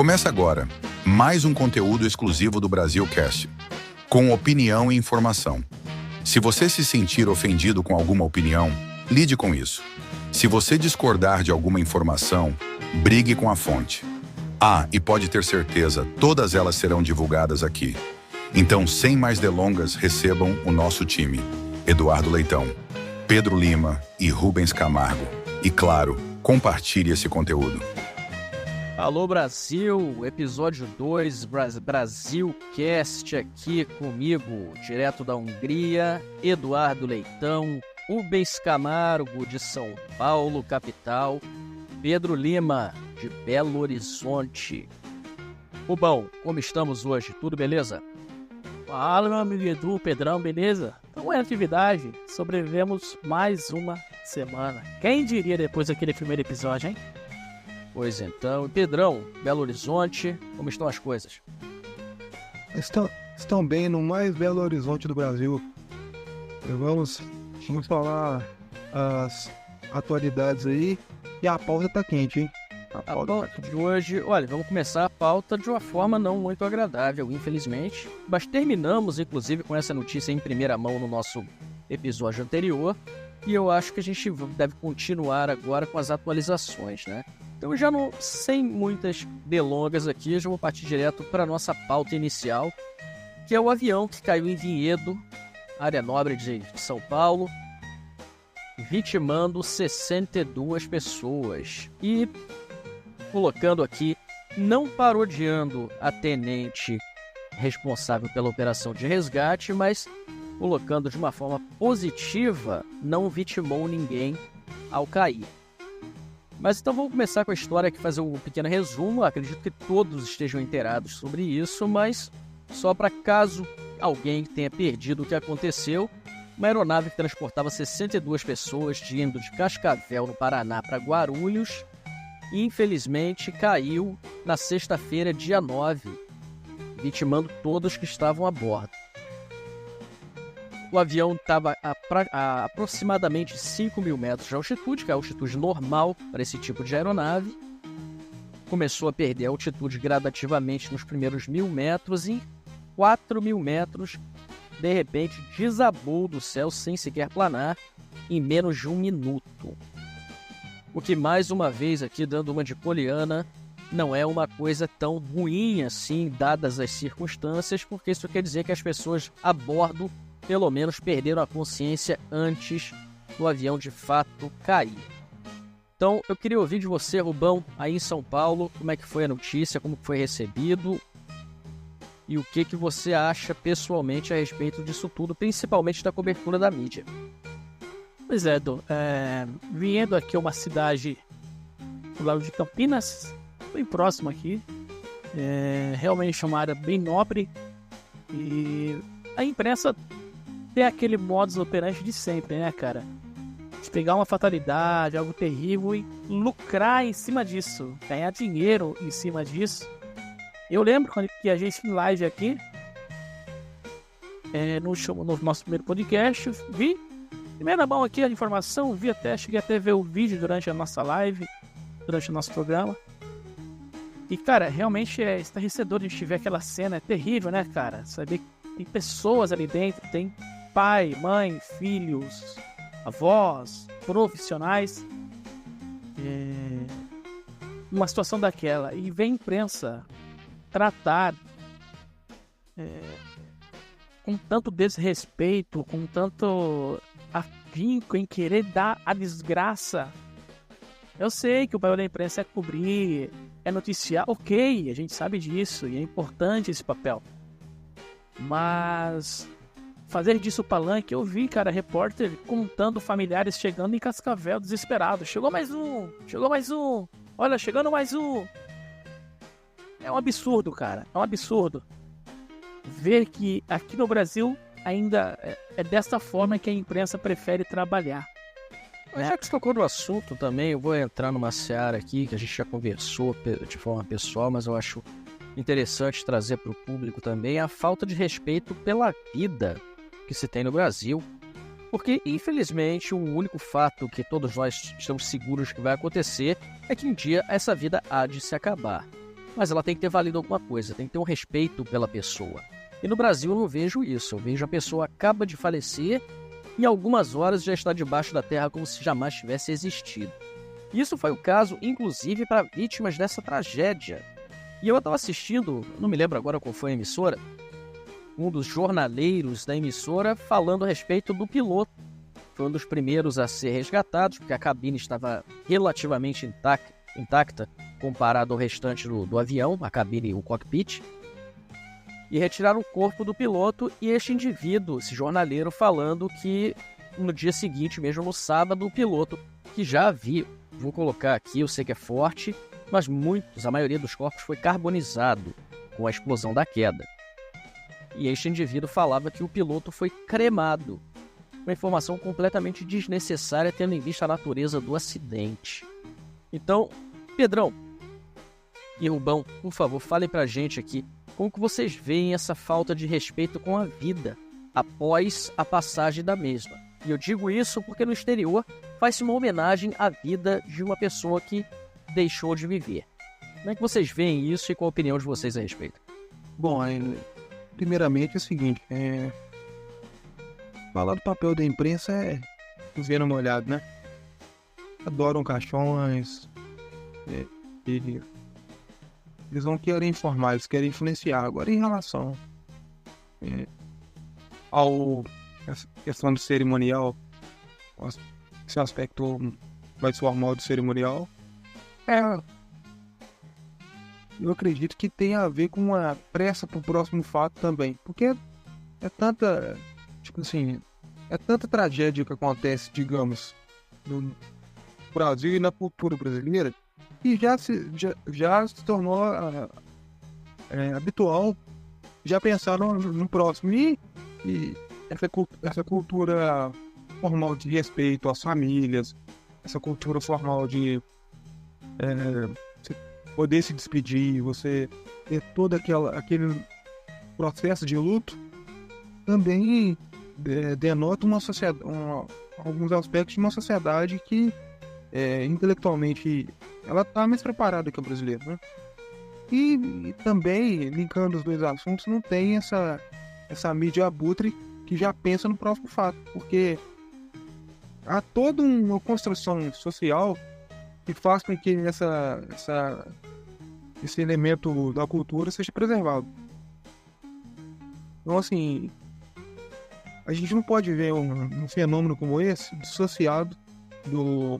Começa agora mais um conteúdo exclusivo do Brasilcast, com opinião e informação. Se você se sentir ofendido com alguma opinião, lide com isso. Se você discordar de alguma informação, brigue com a fonte. E pode ter certeza, todas elas serão divulgadas aqui. Então, sem mais delongas, recebam o nosso time: Eduardo Leitão, Pedro Lima e Rubens Camargo. E claro, compartilhe esse conteúdo. Alô Brasil, episódio 2, Brasilcast aqui comigo, direto da Hungria, Eduardo Leitão, Rubens Camargo de São Paulo, capital, Pedro Lima de Belo Horizonte. Rubão, como estamos hoje? Tudo beleza? Fala, meu amigo Edu, Pedrão, beleza? Então é atividade, sobrevivemos mais uma semana. Quem diria depois daquele primeiro episódio, hein? Pois então, Pedrão, Belo Horizonte, como estão as coisas? Estão bem no mais Belo Horizonte do Brasil. Vamos falar as atualidades aí. E a pauta tá quente, hein? A pauta de hoje, olha, vamos começar a pauta de uma forma não muito agradável, infelizmente. Mas terminamos, inclusive, com essa notícia em primeira mão no nosso episódio anterior. E eu acho que a gente deve continuar agora com as atualizações, né? Então, já sem muitas delongas aqui, já vou partir direto para a nossa pauta inicial, que é o avião que caiu em Vinhedo, área nobre de São Paulo, vitimando 62 pessoas. E colocando aqui, não parodiando a tenente responsável pela operação de resgate, mas colocando de uma forma positiva, não vitimou ninguém ao cair. Mas então vamos começar com a história aqui, fazer um pequeno resumo. Acredito que todos estejam inteirados sobre isso, mas só para caso alguém tenha perdido o que aconteceu, uma aeronave que transportava 62 pessoas indo de Cascavel, no Paraná, para Guarulhos, infelizmente caiu na sexta-feira, dia 9, vitimando todos que estavam a bordo. O avião estava a aproximadamente 5.000 metros de altitude, que é a altitude normal para esse tipo de aeronave. Começou a perder a altitude gradativamente nos primeiros 1.000 metros e 4.000 metros, de repente, desabou do céu sem sequer planar em menos de 1 minuto. O que, mais uma vez, aqui dando uma de poliana, não é uma coisa tão ruim assim, dadas as circunstâncias, porque isso quer dizer que as pessoas a bordo pelo menos perderam a consciência antes do avião de fato cair. Então, eu queria ouvir de você, Rubão, aí em São Paulo, como é que foi a notícia, como foi recebido e o que você acha pessoalmente a respeito disso tudo, principalmente da cobertura da mídia. Pois é, Edu, vindo aqui uma cidade do lado de Campinas, bem próximo aqui, realmente uma área bem nobre, e a imprensa tem aquele modus operandi de sempre, né, cara? De pegar uma fatalidade, algo terrível e lucrar em cima disso, ganhar dinheiro em cima disso. Eu lembro quando que a gente em live aqui, no nosso primeiro podcast, vi, primeira mão aqui a informação, cheguei até a ver o vídeo durante a nossa live, durante o nosso programa. E, cara, realmente é estarrecedor a gente ver aquela cena, é terrível, né, cara? Saber que tem pessoas ali dentro, tem pai, mãe, filhos, avós, profissionais, numa situação daquela, e vem a imprensa tratar com tanto desrespeito, com tanto afinco em querer dar a desgraça. Eu sei que o papel da imprensa é cobrir, é noticiar, ok, a gente sabe disso e é importante esse papel, mas fazer disso palanque, eu vi, cara, repórter contando familiares chegando em Cascavel desesperados. Chegou mais um, olha, chegando mais um. É um absurdo, cara, é um absurdo ver que aqui no Brasil ainda é dessa forma que a imprensa prefere trabalhar. Já que você tocou no assunto também, eu vou entrar numa seara aqui que a gente já conversou de forma pessoal, mas eu acho interessante trazer para o público também a falta de respeito pela vida que se tem no Brasil, porque infelizmente o único fato que todos nós estamos seguros que vai acontecer é que um dia essa vida há de se acabar. mas ela tem que ter valido alguma coisa, tem que ter um respeito pela pessoa. E no Brasil eu não vejo isso, eu vejo a pessoa acaba de falecer e em algumas horas já está debaixo da terra como se jamais tivesse existido. Isso foi o caso, inclusive, para vítimas dessa tragédia. E eu estava assistindo, não me lembro agora qual foi a emissora, um dos jornaleiros da emissora falando a respeito do piloto. Foi um dos primeiros a ser resgatados, porque a cabine estava relativamente intacta comparado ao restante do avião, a cabine, o cockpit. E retiraram o corpo do piloto e este indivíduo, esse jornaleiro, falando que no dia seguinte, mesmo no sábado, o piloto, que já havia, vou colocar aqui, eu sei que é forte, mas a maioria dos corpos foi carbonizado com a explosão da queda. E este indivíduo falava que o piloto foi cremado. Uma informação completamente desnecessária, tendo em vista a natureza do acidente. Então, Pedrão e Rubão, por favor, falem pra gente aqui como que vocês veem essa falta de respeito com a vida após a passagem da mesma. E eu digo isso porque no exterior faz-se uma homenagem à vida de uma pessoa que deixou de viver. Como é que vocês veem isso e qual a opinião de vocês a respeito? Bom, primeiramente é o seguinte, falar do papel da imprensa é vendo uma olhada, né? Adoram caixões, eles não querem informar, eles querem influenciar. Agora, em relação essa questão do cerimonial, esse aspecto mais formal do cerimonial, eu acredito que tem a ver com a pressa para o próximo fato também, porque é tanta tragédia que acontece, digamos, no Brasil e na cultura brasileira, que já se tornou habitual já pensar no próximo. E essa cultura formal de respeito às famílias, essa cultura formal de você poder se despedir, você ter todo aquele processo de luto, também denota uma sociedade, alguns aspectos de uma sociedade que intelectualmente ela está mais preparada que a brasileira, né? E também, linkando os dois assuntos, não tem essa mídia abutre que já pensa no próximo fato, porque há toda uma construção social que faz com que esse elemento da cultura seja preservado. Então, assim, a gente não pode ver um fenômeno como esse dissociado do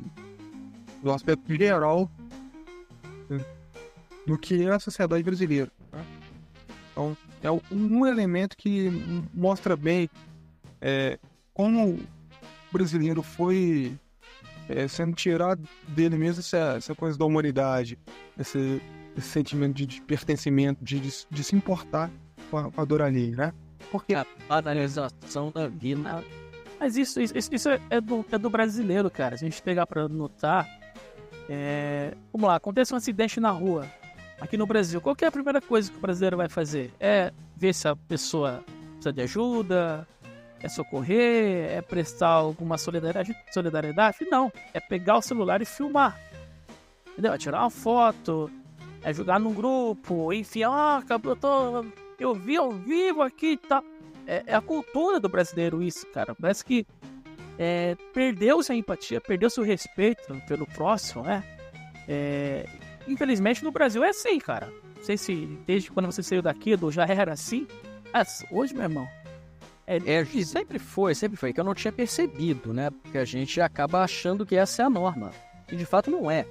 aspecto geral do que é a sociedade brasileira, tá? Então, é um elemento que mostra bem como o brasileiro foi sendo tirado dele mesmo essa coisa da humanidade, esse sentimento de pertencimento, de se importar com a dor alheia, né? Porque a banalização da vida. Mas isso é do brasileiro, cara. Se a gente pegar pra notar, vamos lá, acontece um acidente na rua, aqui no Brasil, qual que é a primeira coisa que o brasileiro vai fazer? É ver se a pessoa precisa de ajuda, é socorrer, é prestar alguma solidariedade? Não, é pegar o celular e filmar, entendeu? É tirar uma foto, é jogar num grupo, enfim, eu vi ao vivo aqui e tal. É a cultura do brasileiro isso, cara. Parece que perdeu-se a empatia, perdeu-se o respeito pelo próximo, né? Infelizmente no Brasil é assim, cara. Não sei se desde quando você saiu daqui, já era assim. Mas hoje, meu irmão, sempre foi, que eu não tinha percebido, né? Porque a gente acaba achando que essa é a norma. E de fato não é.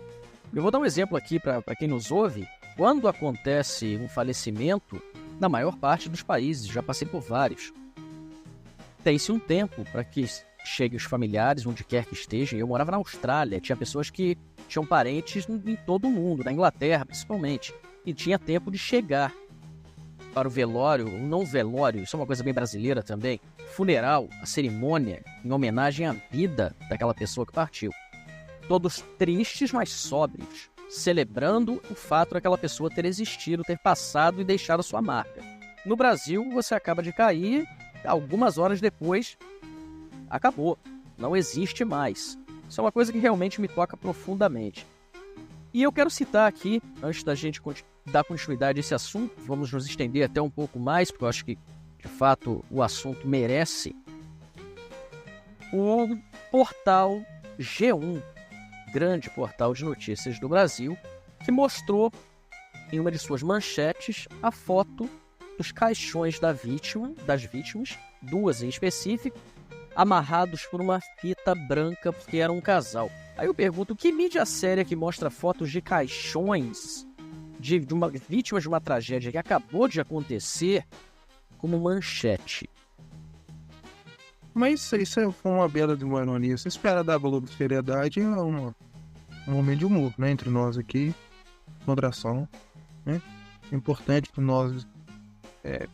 Eu vou dar um exemplo aqui para quem nos ouve. Quando acontece um falecimento, na maior parte dos países, já passei por vários, tem-se um tempo para que cheguem os familiares, onde quer que estejam. Eu morava na Austrália, tinha pessoas que tinham parentes em todo o mundo, na Inglaterra principalmente, e tinha tempo de chegar para o velório, ou não velório, isso é uma coisa bem brasileira também, funeral, a cerimônia em homenagem à vida daquela pessoa que partiu. Todos tristes, mas sóbrios, celebrando o fato daquela pessoa ter existido, ter passado e deixado a sua marca. No Brasil, você acaba de cair, algumas horas depois, acabou, não existe mais. Isso é uma coisa que realmente me toca profundamente. E eu quero citar aqui, antes da gente dar continuidade a esse assunto, vamos nos estender até um pouco mais, porque eu acho que, de fato, o assunto merece, o portal G1, grande portal de notícias do Brasil, que mostrou em uma de suas manchetes a foto dos caixões das vítimas, 2 em específico, amarrados por uma fita branca porque era um casal. Aí eu pergunto, que mídia séria que mostra fotos de caixões de uma vítima de uma tragédia que acabou de acontecer como manchete? Mas isso foi uma bela de uma ironia. Você espera da Globo seriedade, é um momento de humor, né? Entre nós aqui, moderação, né? Importante para nós.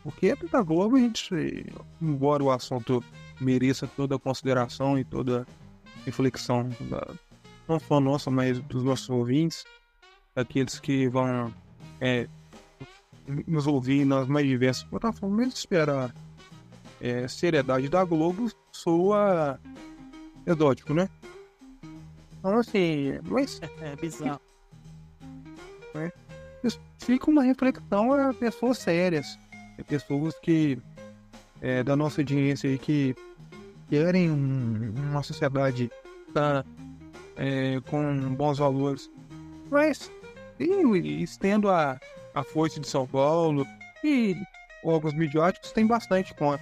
Porque da Globo, a gente, embora o assunto mereça toda a consideração e toda a reflexão, não só nossa, mas dos nossos ouvintes, daqueles que vão nos ouvir nas mais diversas plataformas, a gente espera seriedade da Globo soa exótico, né? Então, assim, mas É bizarro. fica uma reflexão a pessoas sérias, pessoas que da nossa audiência aí que querem uma sociedade com bons valores, mas estendo a Foice de São Paulo e órgãos midiáticos tem bastante com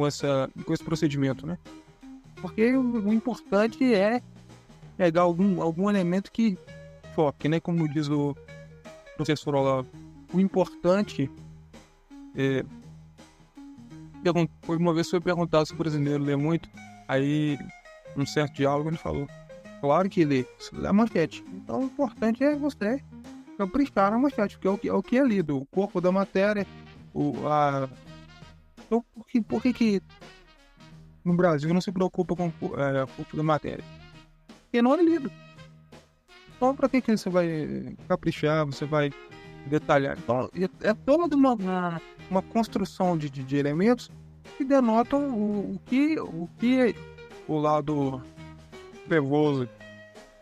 esse procedimento, né? Porque o importante é pegar algum elemento que foque, né? Como diz o professor Olavo, o importante uma vez foi perguntado se o brasileiro lê muito, aí num certo diálogo ele falou, claro que lê a manchete. Então o importante é você caprichar na manchete, porque é o que é lido, o corpo da matéria, então, por que no Brasil não se preocupa com o corpo da matéria? Porque não é lido. Então, para que você vai caprichar, você vai detalhar? Então, é toda uma construção de elementos que denotam o que o lado nervoso,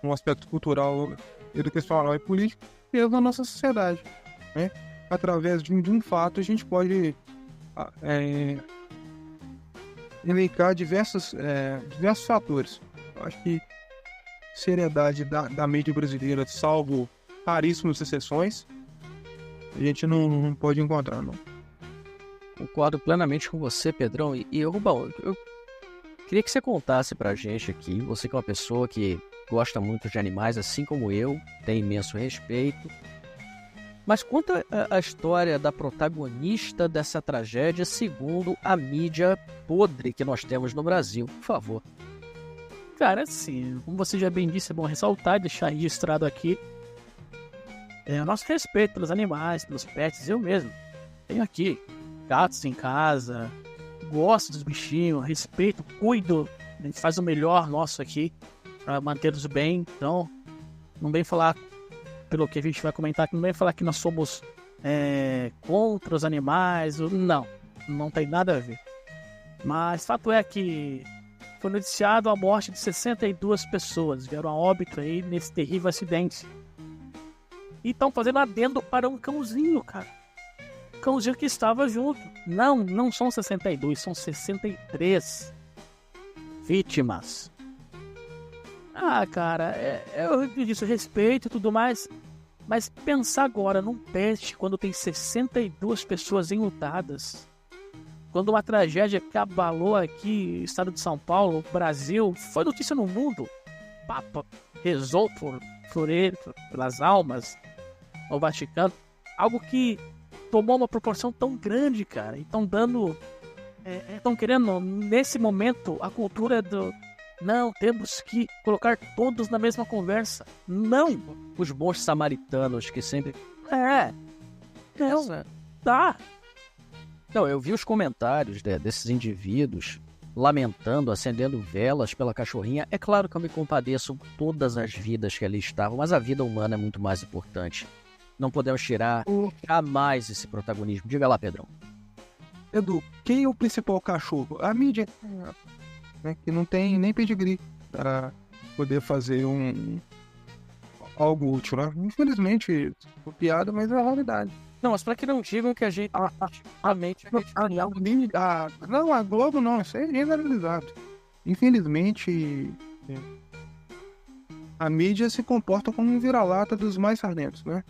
no aspecto cultural, educacional e político, fez na nossa sociedade, né? Através de um fato, a gente pode elencar diversos fatores. Eu acho que seriedade da mídia brasileira, salvo raríssimas exceções, a gente não pode encontrar, não. Concordo plenamente com você, Pedrão. E Rubão, eu queria que você contasse pra gente aqui, você que é uma pessoa que gosta muito de animais, assim como eu, tem imenso respeito, mas conta a história da protagonista dessa tragédia segundo a mídia podre que nós temos no Brasil, por favor. Cara, assim, como você já bem disse, é bom ressaltar e deixar registrado aqui o nosso respeito pelos animais, pelos pets. Eu mesmo tenho aqui gatos em casa, gosto dos bichinhos, respeito, cuido, a gente faz o melhor nosso aqui para mantê-los bem. Então, não vem falar, pelo que a gente vai comentar aqui, não vem falar que nós somos contra os animais. Não tem nada a ver. Mas fato é que foi noticiado a morte de 62 pessoas, vieram a óbito aí nesse terrível acidente. E estão fazendo adendo para um cãozinho, cara. Cãozinho que estava junto. Não são 62, são 63 vítimas. Cara, eu disse respeito e tudo mais, mas pensar agora num pet quando tem 62 pessoas enlutadas, quando uma tragédia que abalou aqui, estado de São Paulo, Brasil, foi notícia no mundo. Papa rezou pelas almas ao Vaticano, algo que tomou uma proporção tão grande, cara. E estão estão querendo, nesse momento, a cultura do não, temos que colocar todos na mesma conversa. Não! Os bons samaritanos que sempre... Não, tá. Não, eu vi os comentários desses indivíduos lamentando, acendendo velas pela cachorrinha. É claro que eu me compadeço com todas as vidas que ali estavam, mas a vida humana é muito mais importante. Não podemos tirar jamais esse protagonismo. Diga lá, Pedrão. Edu, quem é o principal cachorro? A mídia, né, que não tem nem pedigree para poder fazer algo útil, né? Infelizmente, é piada, mas é a realidade. Não, mas para que não digam que a gente... Não, a Globo não, isso é generalizado. Infelizmente, a mídia se comporta como um vira-lata dos mais sardentos, né?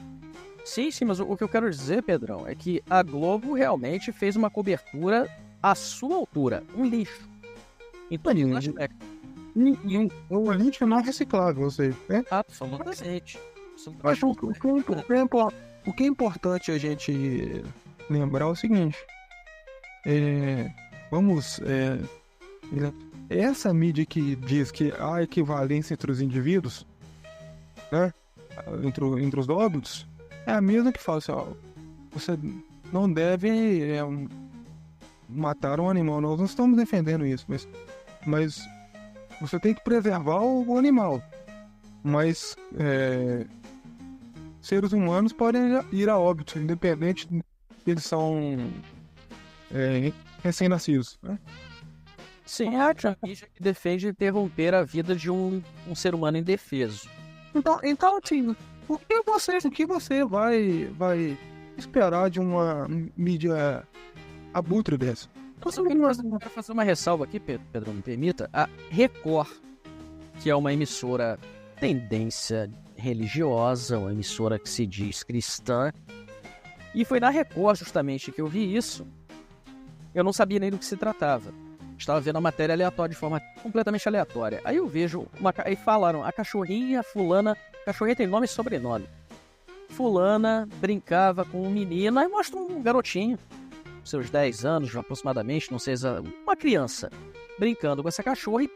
Sim, mas o que eu quero dizer, Pedrão, é que a Globo realmente fez uma cobertura à sua altura. Um lixo. Então, o lixo não reciclável, ou seja, né? absolutamente. Mas o que é importante a gente lembrar é o seguinte. Essa mídia que diz que há equivalência entre os indivíduos, né? Entre os óbitos, é a mesma que fala assim, ó, você não deve matar um animal. Nós não estamos defendendo isso, mas você tem que preservar o animal. Mas seres humanos podem ir a óbito, independente se eles são recém-nascidos, né? Sim, a mídia que defende interromper a vida de um ser humano indefeso. Então assim, o que você vai esperar de uma mídia abutre dessa? Eu quero fazer uma ressalva aqui, Pedro, me permita. A Record, que é uma emissora tendência religiosa, uma emissora que se diz cristã, e foi na Record justamente que eu vi isso. Eu não sabia nem do que se tratava. Estava vendo a matéria aleatória, de forma completamente aleatória. Aí eu vejo, aí falaram, a cachorrinha fulana, cachorrinha tem nome e sobrenome. Fulana brincava com um menino, aí mostra um garotinho, seus 10 anos aproximadamente, não sei, uma criança, brincando com essa cachorra e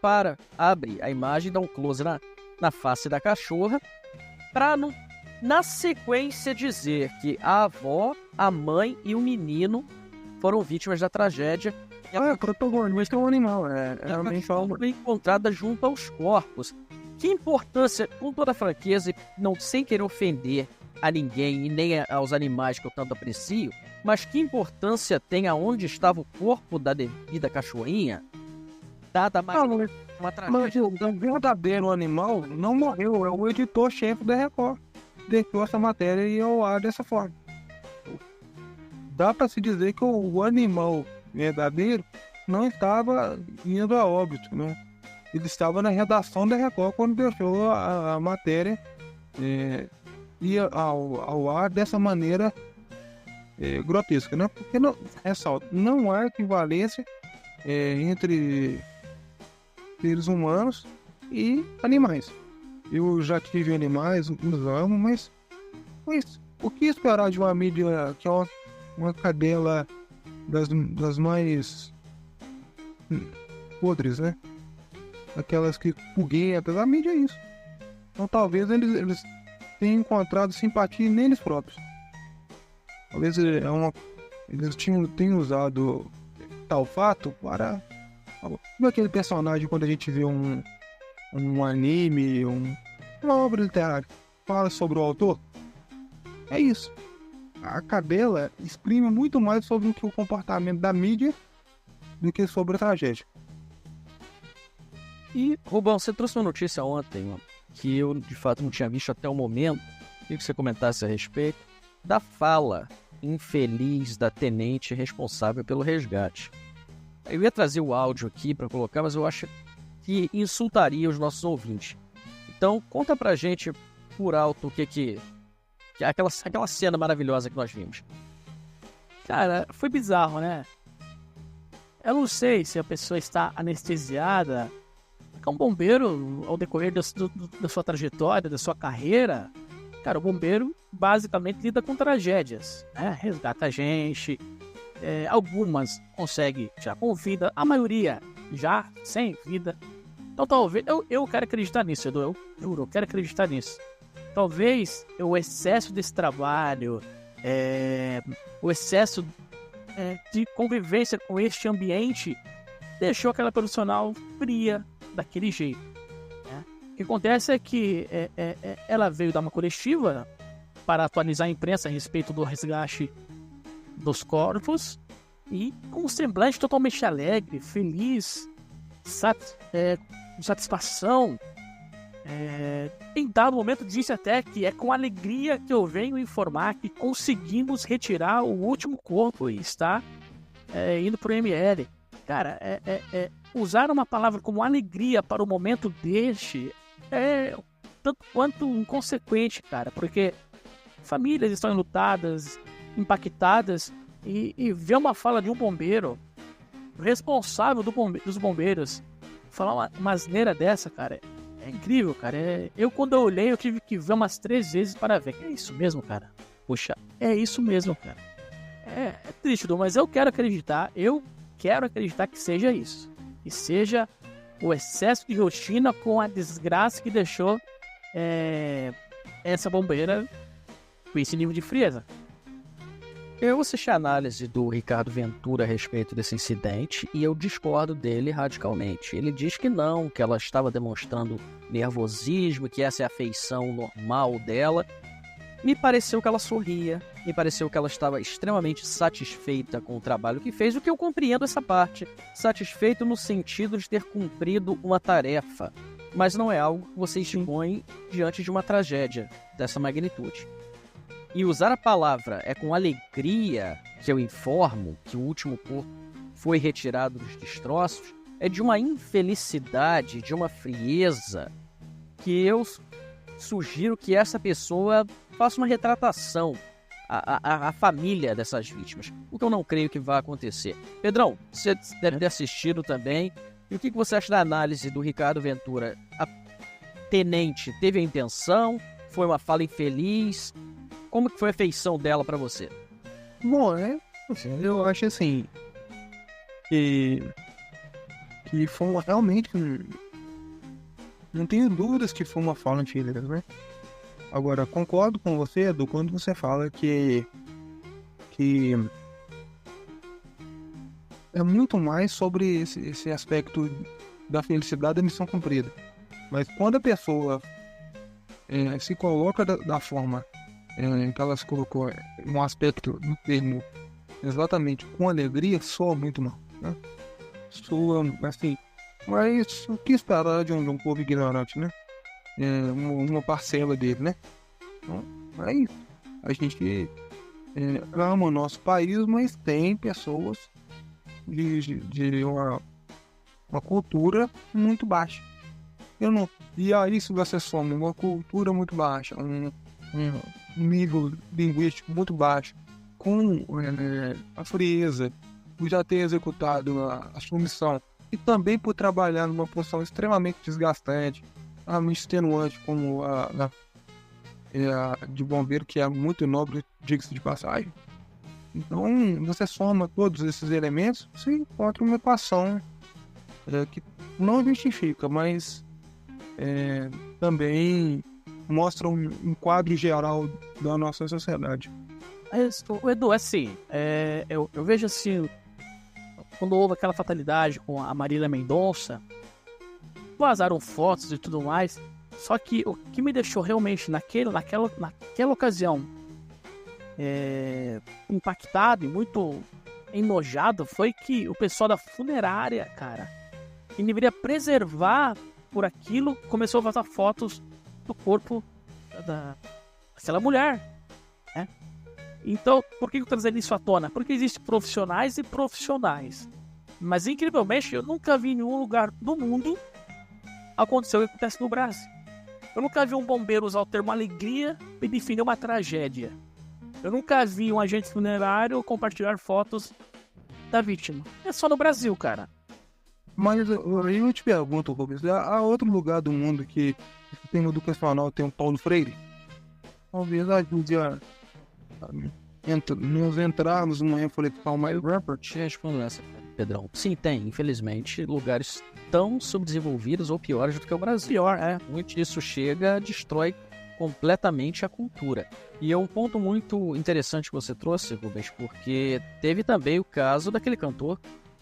abre a imagem, dá um close na face da cachorra, para na sequência dizer que a avó, a mãe e o menino foram vítimas da tragédia. Protagonista é um animal, foi encontrada junto aos corpos. Que importância, com toda a franqueza, sem querer ofender a ninguém e nem aos animais que eu tanto aprecio, mas que importância tem aonde estava o corpo da devida cachorrinha? Dada uma tragédia. Mas o verdadeiro animal não morreu, é o editor-chefe da Record. Deixou essa matéria e ao ar dessa forma. Dá para se dizer que o animal verdadeiro não estava indo a óbito, né? Ele estava na redação da Record quando deixou a matéria ir ao ar dessa maneira grotesca, né? Porque não há equivalência entre seres humanos e animais. Eu já tive animais, os amo, mas o que esperar de uma mídia que é uma cadela das mais podres, né? Aquelas que puguentas, a mídia é isso. Então talvez eles tenham encontrado simpatia neles próprios. Talvez eles tenham usado tal fato para... Como aquele personagem quando a gente vê um anime, uma obra literária, fala sobre o autor? É isso. A cadela exprime muito mais sobre o comportamento da mídia do que sobre a tragédia. E, Rubão, você trouxe uma notícia ontem, que eu de fato não tinha visto até o momento. Queria que você comentasse a respeito da fala infeliz da tenente responsável pelo resgate. Eu ia trazer o áudio aqui para colocar, mas eu acho que insultaria os nossos ouvintes. Então, conta pra gente por alto o que aquela cena maravilhosa que nós vimos. Cara, foi bizarro, né? Eu não sei se a pessoa está anestesiada. Porque um bombeiro, ao decorrer da sua trajetória, da sua carreira, cara, o bombeiro basicamente lida com tragédias, né? Resgata a gente, algumas consegue já com vida, a maioria já sem vida. Então talvez, eu quero acreditar nisso, eu juro, eu quero acreditar nisso. Talvez o excesso desse trabalho, o excesso de convivência com este ambiente deixou aquela profissional fria daquele jeito, né? O que acontece é que ela veio dar uma coletiva para atualizar a imprensa a respeito do resgate dos corpos e com um semblante totalmente alegre, feliz, com satisfação. Em dado momento disse até que é com alegria que eu venho informar que conseguimos retirar o último corpo e está indo pro ML. Cara, usar uma palavra como alegria para o momento deste é tanto quanto inconsequente, cara, porque famílias estão enlutadas, impactadas, e ver uma fala de um bombeiro, responsável dos bombeiros, falar uma asneira dessa, cara, é incrível, cara. Eu, quando eu olhei, eu tive que ver umas 3 vezes para ver. É isso mesmo, cara. Poxa, é isso mesmo, cara. É triste, mas eu quero acreditar que seja isso. Que seja o excesso de rotina com a desgraça que deixou essa bombeira com esse nível de frieza. Eu assisti a análise do Ricardo Ventura a respeito desse incidente e eu discordo dele radicalmente. Ele diz que não, que ela estava demonstrando nervosismo, que essa é a feição normal dela. Me pareceu que ela sorria, me pareceu que ela estava extremamente satisfeita com o trabalho que fez, o que eu compreendo essa parte. Satisfeito no sentido de ter cumprido uma tarefa, mas não é algo que você expõe diante de uma tragédia dessa magnitude. E usar a palavra é com alegria que eu informo que o último corpo foi retirado dos destroços, é de uma infelicidade, de uma frieza, que eu sugiro que essa pessoa faça uma retratação à família dessas vítimas, o que eu não creio que vai acontecer. Pedrão, você deve ter assistido também. E o que você acha da análise do Ricardo Ventura? A tenente teve a intenção? Foi uma fala infeliz? Como que foi a feição dela pra você? Bom, eu acho assim que foi realmente, não tenho dúvidas que foi uma fala infeliz, né? Agora, concordo com você, Edu, quando você fala que é muito mais sobre esse aspecto da felicidade da missão cumprida. Mas quando a pessoa se coloca da forma que ela se colocou, um aspecto, no termo, exatamente com alegria, soa muito mal, né? Soa, assim, mas o que esperar de um povo ignorante, né? Uma parcela dele, né? Então, aí a gente ama o nosso país, mas tem pessoas de uma cultura muito baixa. E aí, se você soma uma cultura muito baixa, um nível linguístico muito baixo, com a frieza, por já ter executado a sua missão, e também por trabalhar numa função extremamente desgastante, extenuante, como a de bombeiro, que é muito nobre, diga-se de passagem. Então, você soma todos esses elementos, você encontra uma equação que não justifica, mas também mostra um quadro geral da nossa sociedade. Edu, assim, eu vejo assim, quando houve aquela fatalidade com a Marília Mendonça, vazaram fotos e tudo mais, só que o que me deixou realmente naquela ocasião impactado e muito enojado foi que o pessoal da funerária, cara, que deveria preservar por aquilo, começou a vazar fotos do corpo daquela mulher, né? Então, por que eu tô trazendo isso à tona? Porque existem profissionais e profissionais. Mas, incrivelmente, eu nunca vi em nenhum lugar do mundo acontecer o que acontece no Brasil. Eu nunca vi um bombeiro usar o termo alegria para definir uma tragédia. Eu nunca vi um agente funerário compartilhar fotos da vítima. É só no Brasil, cara. Mas eu te pergunto, Rubens, há outro lugar do mundo que o sistema educacional tem um Paulo Freire? Talvez ajude a nos entrarmos numa reflexão mais rápida. Respondendo essa, Pedrão. Sim, tem. Infelizmente, lugares tão subdesenvolvidos ou piores do que o Brasil. Pior, Muito disso chega, destrói completamente a cultura. E é um ponto muito interessante que você trouxe, Rubens, porque teve também o caso daquele cantor,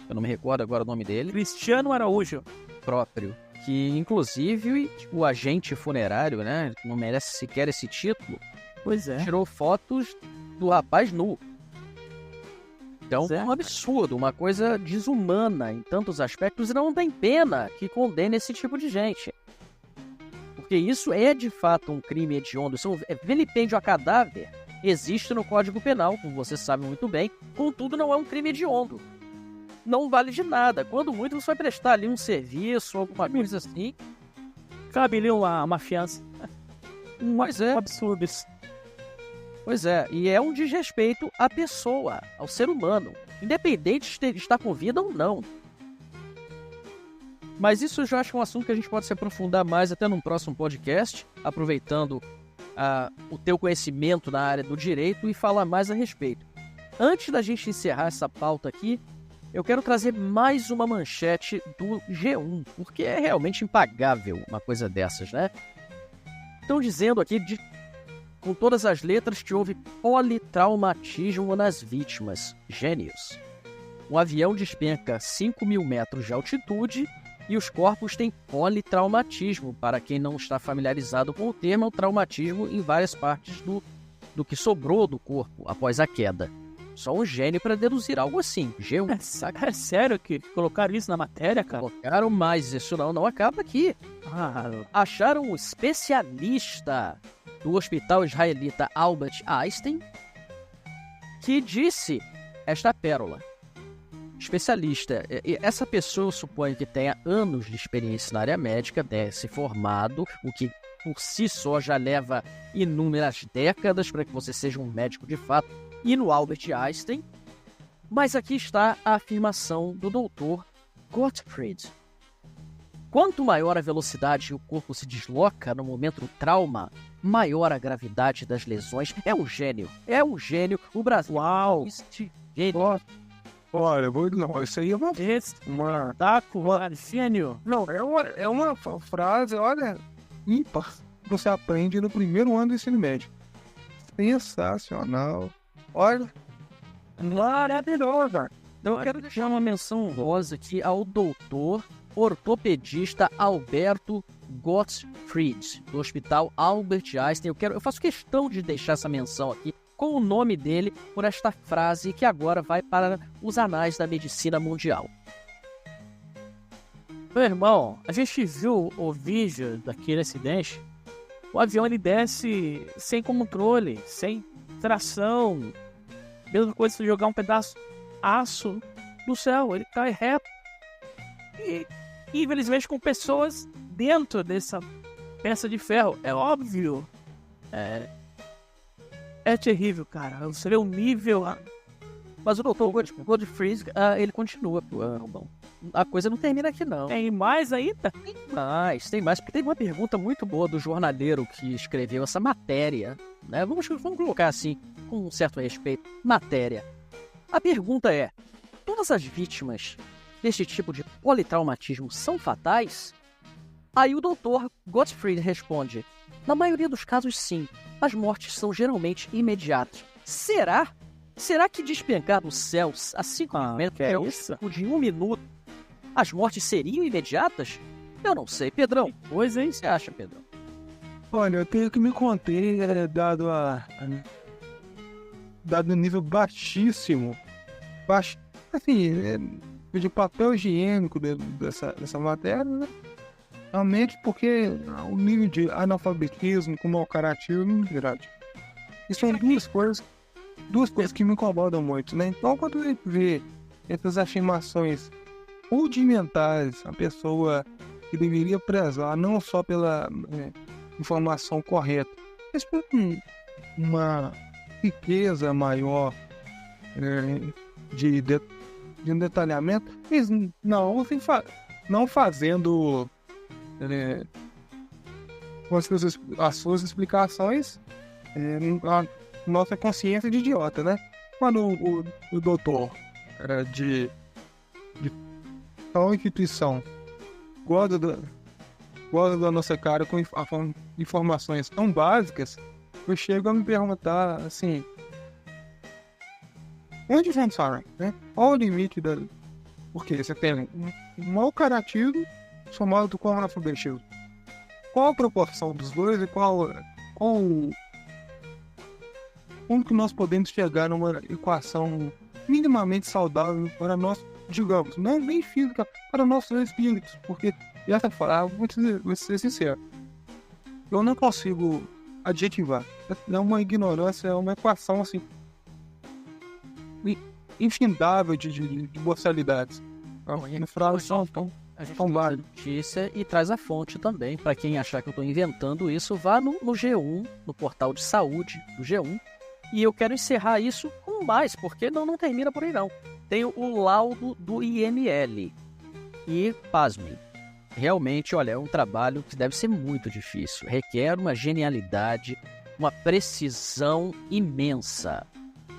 eu não me recordo agora o nome dele. Cristiano Araújo. Próprio. Que, inclusive, o agente funerário, né, não merece sequer esse título. Pois é. Tirou fotos do rapaz nu. Então, é um absurdo, uma coisa desumana em tantos aspectos, e não tem pena que condene esse tipo de gente. O Porque isso é de fato um crime hediondo. Isso é vilipêndio a cadáver. Existe no Código Penal, como você sabe muito bem. Contudo, não é um crime hediondo. Não vale de nada. Quando muito, você vai prestar ali um serviço, alguma coisa assim. Cabe ali uma fiança. Pois é. Um absurdo isso. Pois é, e é um desrespeito à pessoa, ao ser humano, independente de estar com vida ou não. Mas isso eu já acho que é um assunto que a gente pode se aprofundar mais até num próximo podcast, aproveitando o teu conhecimento na área do direito e falar mais a respeito. Antes da gente encerrar essa pauta aqui, eu quero trazer mais uma manchete do G1, porque é realmente impagável uma coisa dessas, né? Estão dizendo aqui, com todas as letras, que houve politraumatismo nas vítimas. Gênios. Um avião despenca 5.000 metros de altitude e os corpos têm politraumatismo. Para quem não está familiarizado com o termo, é o traumatismo em várias partes do que sobrou do corpo após a queda. Só um gênio para deduzir algo assim. G1. É sério que colocaram isso na matéria, cara? Colocaram, mas isso não acaba aqui. Acharam um especialista do hospital israelita Albert Einstein que disse esta pérola. Especialista. Essa pessoa, eu suponho que tenha anos de experiência na área médica, tenha se formado, o que por si só já leva inúmeras décadas para que você seja um médico de fato, e no Albert Einstein. Mas aqui está a afirmação do Dr. Gottfried. Quanto maior a velocidade que o corpo se desloca no momento do trauma, maior a gravidade das lesões. É um gênio. É um gênio. O Brasil... Uau! Gênio. Olha, isso aí é uma gênio. Não, é uma frase, olha, ímpar. Você aprende no primeiro ano do ensino médio. Sensacional. Olha, maravilhoso. Então, eu quero deixar uma menção honrosa aqui ao doutor ortopedista Alberto Gottfried, do Hospital Albert Einstein. Eu faço questão de deixar essa menção aqui com o nome dele por esta frase que agora vai para os anais da medicina mundial. Meu irmão, a gente viu o vídeo daquele acidente. O avião ele desce sem controle, sem tração. Mesma coisa se jogar um pedaço de aço no céu, ele cai reto. E infelizmente com pessoas dentro dessa peça de ferro. É óbvio. É terrível, cara. Você vê o nível. Mas o Dr. Gottfried, ele continua. Bom, a coisa não termina aqui, não. Tem mais ainda? Tem mais. Porque tem uma pergunta muito boa do jornaleiro que escreveu essa matéria, né? Vamos colocar assim, com um certo respeito. Matéria. A pergunta é: todas as vítimas deste tipo de politraumatismo são fatais? Aí o Dr. Gottfried responde: na maioria dos casos, sim. As mortes são geralmente imediatas. Será? Será que despencar dos céus a 5 metros de 1 minuto, as mortes seriam imediatas? Eu não sei. Pedrão, que coisa, hein? Você acha, Pedrão? Olha, eu tenho que me conter, dado o nível baixíssimo. Assim, de papel higiênico dessa matéria, né? Realmente porque o nível de analfabetismo com mau caratismo é muito grande. E são duas coisas que me incomodam muito, né? Então, quando a gente vê essas afirmações rudimentares, a pessoa que deveria prezar não só pela informação correta, mas por uma riqueza maior de detalhamento, mas não fazendo com as suas explicações a nossa consciência de idiota, né? Quando o doutor de tal instituição gosta da nossa cara com informações tão básicas, eu chego a me perguntar assim: onde vamos parar, né? Qual o limite da... Porque você tem um mau caratismo somado com o analfabetismo. Qual a proporção dos dois e como que nós podemos chegar numa equação minimamente saudável para nós, digamos, não nem física, para nossos espíritos? Porque essa frase, vou ser sincero, eu não consigo adjetivar. É uma ignorância, é uma equação assim infindável de possibilidades. No final são A gente traz a notícia e traz a fonte também. Para quem achar que eu estou inventando isso, vá no G1, no portal de saúde do G1. E eu quero encerrar isso com mais, porque não termina por aí não. Tem o laudo do IML. E, pasmem, realmente, olha, é um trabalho que deve ser muito difícil. Requer uma genialidade, uma precisão imensa.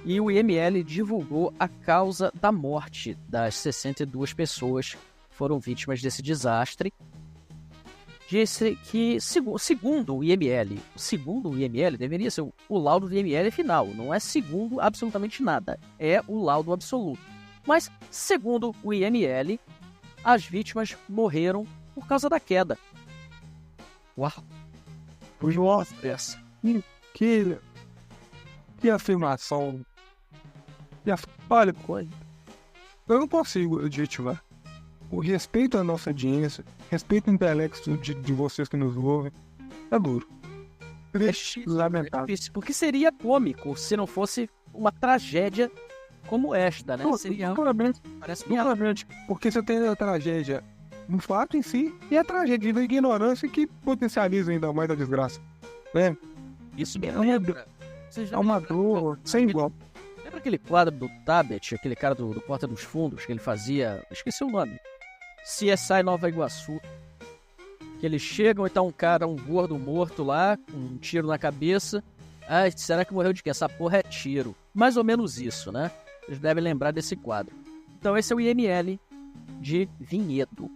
E o IML divulgou a causa da morte das 62 pessoas que foram vítimas desse desastre. Disse que, segundo o IML, deveria ser o laudo do IML final, não é segundo absolutamente nada, é o laudo absoluto. Mas, segundo o IML, as vítimas morreram por causa da queda. Uau! Nossa, essa. Que afirmação. Olha, eu não consigo adjetivar. O respeito à nossa audiência, respeito ao intelecto de vocês que nos ouvem, é duro. Lamentável. É difícil, porque seria cômico se não fosse uma tragédia como esta, né? Parece claramente, porque você tem a tragédia no fato em si e a tragédia da ignorância que potencializa ainda mais a desgraça. Né? Isso me lembra. É uma dor sem igual. Lembra aquele quadro do Tabet, aquele cara do Porta dos Fundos, que ele fazia... Esqueci o nome. CSI Nova Iguaçu. Que eles chegam e tá um gordo morto lá, com um tiro na cabeça. Ah, será que morreu de quê? Essa porra é tiro. Mais ou menos isso, né? Vocês devem lembrar desse quadro. Então esse é o IML de Vinhedo.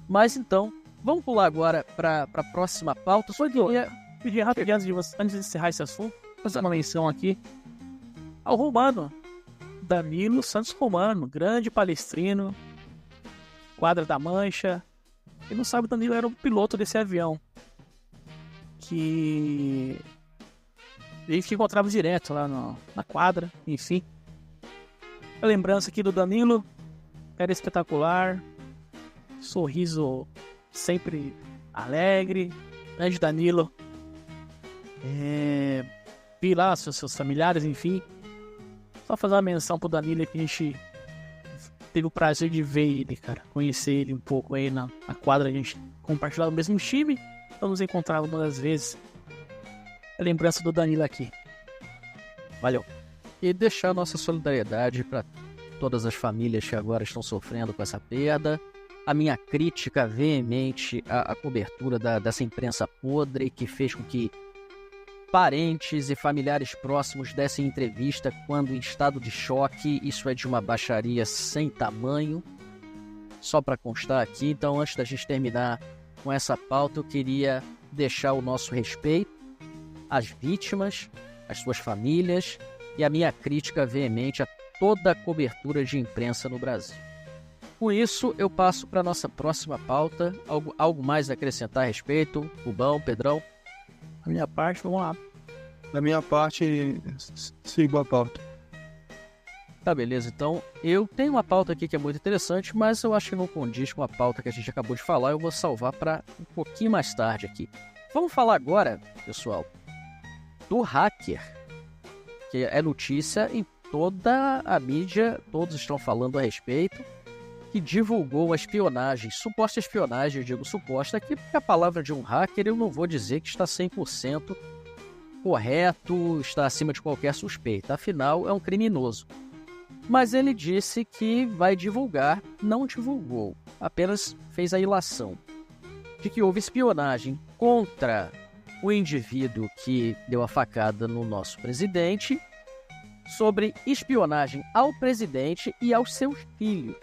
Mas então, vamos pular agora para a próxima pauta. Só que eu ia pedir rapidinho antes de encerrar esse assunto, fazer uma menção aqui ao Romano, Danilo Santos Romano, grande palestrino, Quadra da Mancha. Quem não sabe, o Danilo era o piloto desse avião, que ele que encontrava direto lá na quadra, enfim. A lembrança aqui do Danilo, era espetacular, sorriso sempre alegre, grande Danilo. Vi lá seus familiares, enfim. Só fazer uma menção pro Danilo que a gente teve o prazer de ver ele, cara. Conhecer ele um pouco aí na quadra. A gente compartilhava o mesmo time. Então nos encontrava uma das vezes. A lembrança do Danilo aqui. Valeu. E deixar nossa solidariedade para todas as famílias que agora estão sofrendo com essa perda. A minha crítica veemente à cobertura dessa imprensa podre que fez com que parentes e familiares próximos dessem entrevista quando em estado de choque. Isso é de uma baixaria sem tamanho. Só para constar aqui, então antes da gente terminar com essa pauta, eu queria deixar o nosso respeito às vítimas, às suas famílias e a minha crítica veemente a toda a cobertura de imprensa no Brasil. Com isso, eu passo para a nossa próxima pauta. Algo mais a acrescentar a respeito? Rubão, Pedrão? Da minha parte, vamos lá. Da minha parte, sigo a pauta. Tá, beleza. Então, eu tenho uma pauta aqui que é muito interessante, mas eu acho que não condiz com a pauta que a gente acabou de falar. Eu vou salvar para um pouquinho mais tarde aqui. Vamos falar agora, pessoal, do hacker, que é notícia em toda a mídia, todos estão falando a respeito, que divulgou a espionagem, suposta espionagem, eu digo suposta aqui, porque a palavra de um hacker eu não vou dizer que está 100% correto, está acima de qualquer suspeita, afinal é um criminoso. Mas ele disse que vai divulgar, não divulgou, apenas fez a ilação de que houve espionagem contra o indivíduo que deu a facada no nosso presidente, sobre espionagem ao presidente e aos seus filhos,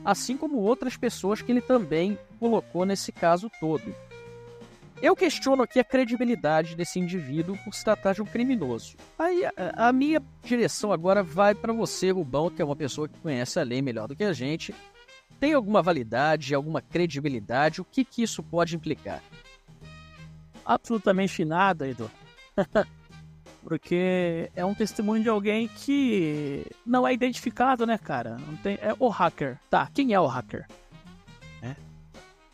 assim como outras pessoas que ele também colocou nesse caso todo. Eu questiono aqui a credibilidade desse indivíduo por se tratar de um criminoso. Aí a minha direção agora vai para você, Rubão, que é uma pessoa que conhece a lei melhor do que a gente. Tem alguma validade, alguma credibilidade? O que isso pode implicar? Absolutamente nada, Edu. Porque é um testemunho de alguém que não é identificado, né, cara? Não tem, é o hacker. Tá, quem é o hacker?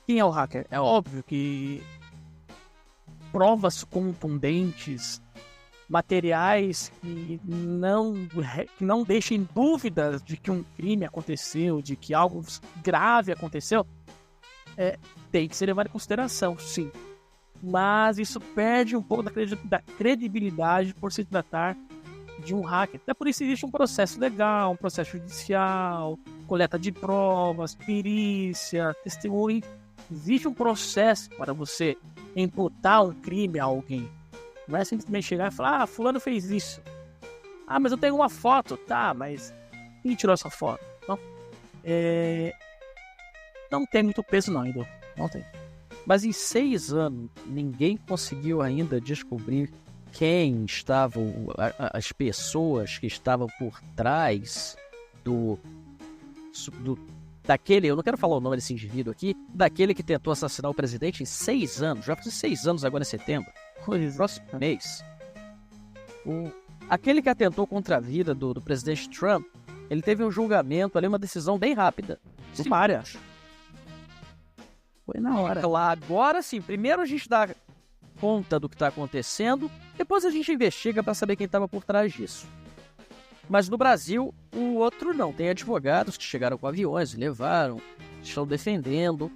Quem é o hacker? É óbvio que provas contundentes, materiais que não deixem dúvidas de que um crime aconteceu, de que algo grave aconteceu, tem que ser levado em consideração, sim. Mas isso perde um pouco da credibilidade por se tratar de um hacker. Até por isso existe um processo legal, um processo judicial, coleta de provas, perícia, testemunho. Existe um processo para você imputar um crime a alguém. Não é simplesmente chegar e falar, fulano fez isso. Mas eu tenho uma foto. Tá, mas quem tirou essa foto? Não, não tem muito peso não, Edu. Não tem. Mas em 6 anos, ninguém conseguiu ainda descobrir quem estavam, as pessoas que estavam por trás daquele, eu não quero falar o nome desse indivíduo aqui, daquele que tentou assassinar o presidente em 6 anos, já faz 6 anos agora em setembro, próximo mês. Aquele que atentou contra a vida do presidente Trump, ele teve um julgamento ali, uma decisão bem rápida. Sumária. Foi na hora. Lá, agora sim, primeiro a gente dá conta do que está acontecendo, depois a gente investiga para saber quem estava por trás disso. Mas no Brasil, o outro não. Tem advogados que chegaram com aviões e levaram, estão defendendo.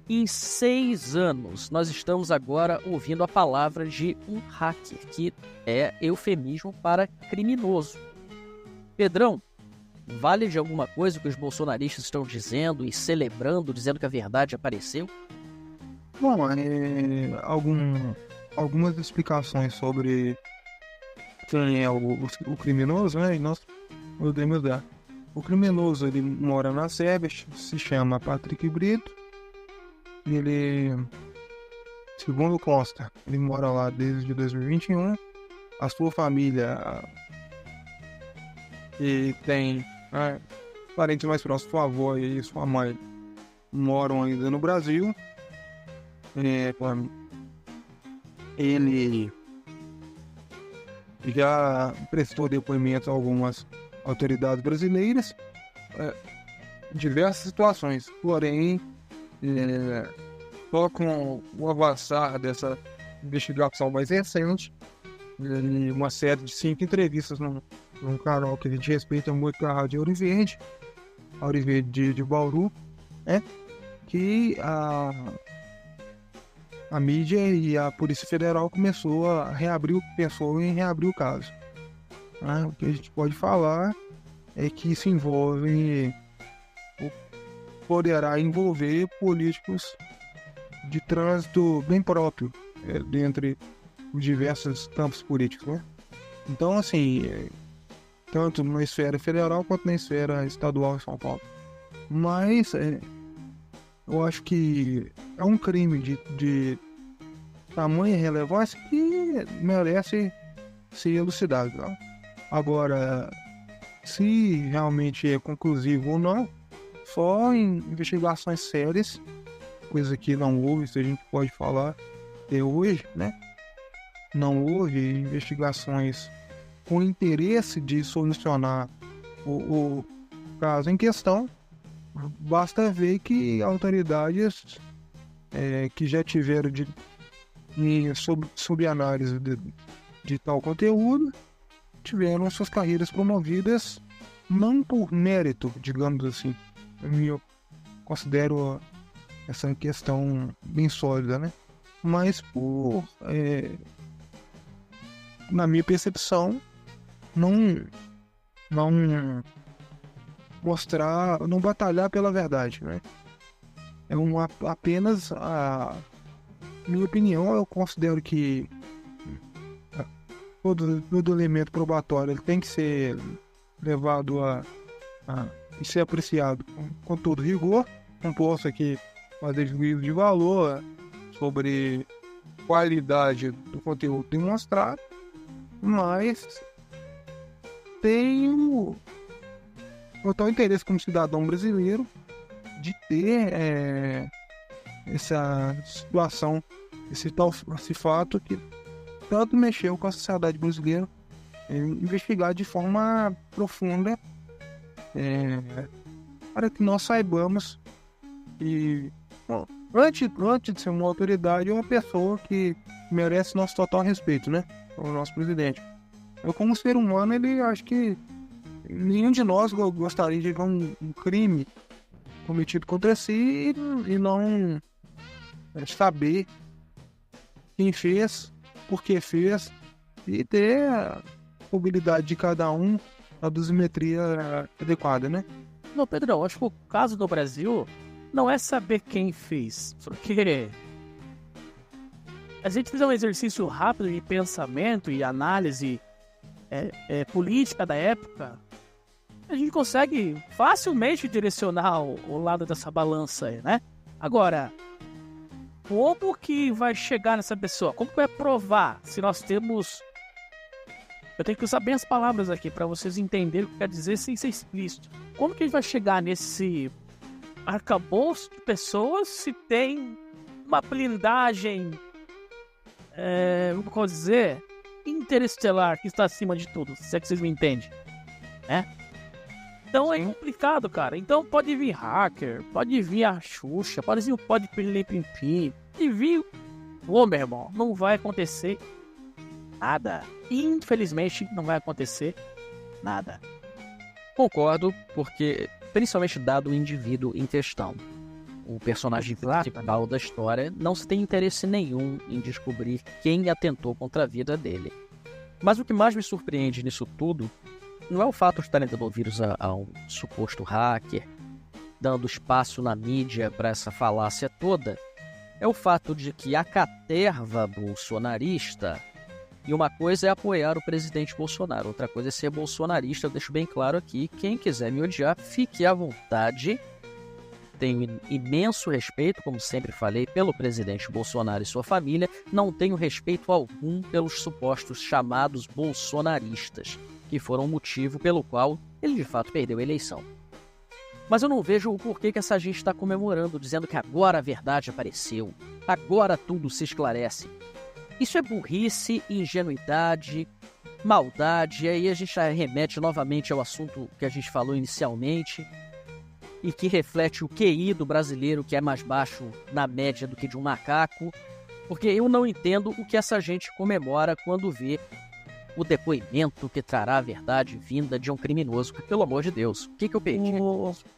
Em 6 anos, nós estamos agora ouvindo a palavra de um hacker, que é eufemismo para criminoso. Pedrão, vale de alguma coisa o que os bolsonaristas estão dizendo e celebrando, dizendo que a verdade apareceu? Bom, algumas explicações sobre quem é o criminoso, né? E nós podemos dar. O criminoso, ele mora na Sérvia, se chama Patrick Brito. Ele, segundo consta, ele mora lá desde 2021. A sua família, e tem parentes mais próximos, sua avó e sua mãe, moram ainda no Brasil. Ele já prestou depoimento a algumas autoridades brasileiras em diversas situações, porém só com o avançar dessa investigação mais recente, uma série de 5 entrevistas num canal que a gente respeita muito, que é a Rádio Ouro Verde de Bauru, que a mídia e a Polícia Federal pensou em reabrir o caso. O que a gente pode falar é que isso poderá envolver políticos de trânsito bem próprio, dentre os diversos campos políticos, né? Então, assim, tanto na esfera federal quanto na esfera estadual em São Paulo. Mas eu acho que é um crime de tamanha relevância que merece ser elucidado, tá? Agora, se realmente é conclusivo ou não, só em investigações sérias, coisa que não houve, se a gente pode falar até hoje, né? Não houve investigações com interesse de solucionar o caso em questão. Basta ver que autoridades que já tiveram sob análise de tal conteúdo tiveram suas carreiras promovidas não por mérito, digamos assim. Eu considero essa questão bem sólida, né? Mas por, na minha percepção, não batalhar pela verdade, né? Apenas a minha opinião. Eu considero que todo elemento probatório ele tem que ser levado a ser apreciado com todo rigor. Não posso aqui fazer juízo de valor sobre qualidade do conteúdo demonstrado, mas tenho total interesse como cidadão brasileiro de ter essa situação, esse fato que tanto mexeu com a sociedade brasileira, investigar de forma profunda, para que nós saibamos e antes de ser uma autoridade, é uma pessoa que merece nosso total respeito, né? O nosso presidente. Eu, como ser humano, ele acho que nenhum de nós gostaria de ver um crime cometido contra si e não saber quem fez, por que fez, e ter a mobilidade de cada um, a dosimetria adequada, né? Não, Pedrão, acho que o caso do Brasil não é saber quem fez, porque a gente fizer um exercício rápido de pensamento e análise política da época, a gente consegue facilmente direcionar o lado dessa balança aí, né? Agora, como que vai chegar nessa pessoa? Como que vai provar se nós temos... Eu tenho que usar bem as palavras aqui para vocês entenderem o que quer dizer sem ser explícito. Como que a gente vai chegar nesse arcabouço de pessoas se tem uma blindagem, como posso dizer, interestelar que está acima de tudo, se é que vocês me entendem, né? Então é complicado, cara. Então pode vir hacker, pode vir a Xuxa, pode vir Pimpim, e vir... Ô, meu irmão, não vai acontecer nada. Infelizmente, não vai acontecer nada. Concordo, porque, principalmente dado o indivíduo em questão, o personagem principal da história, não se tem interesse nenhum em descobrir quem atentou contra a vida dele. Mas o que mais me surpreende nisso tudo não é o fato de estarem dando ouvidos a um suposto hacker, dando espaço na mídia para essa falácia toda, é o fato de que a caterva bolsonarista, e uma coisa é apoiar o presidente Bolsonaro, outra coisa é ser bolsonarista. Eu deixo bem claro aqui, quem quiser me odiar, fique à vontade. Tenho imenso respeito, como sempre falei, pelo presidente Bolsonaro e sua família. Não tenho respeito algum pelos supostos chamados bolsonaristas, que foram o motivo pelo qual ele de fato perdeu a eleição. Mas eu não vejo o porquê que essa gente está comemorando, dizendo que agora a verdade apareceu, agora tudo se esclarece. Isso é burrice, ingenuidade, maldade, e aí a gente já remete novamente ao assunto que a gente falou inicialmente, e que reflete o QI do brasileiro, que é mais baixo na média do que de um macaco, porque eu não entendo o que essa gente comemora quando vê o depoimento que trará a verdade vinda de um criminoso. Pelo amor de Deus, o que eu perdi?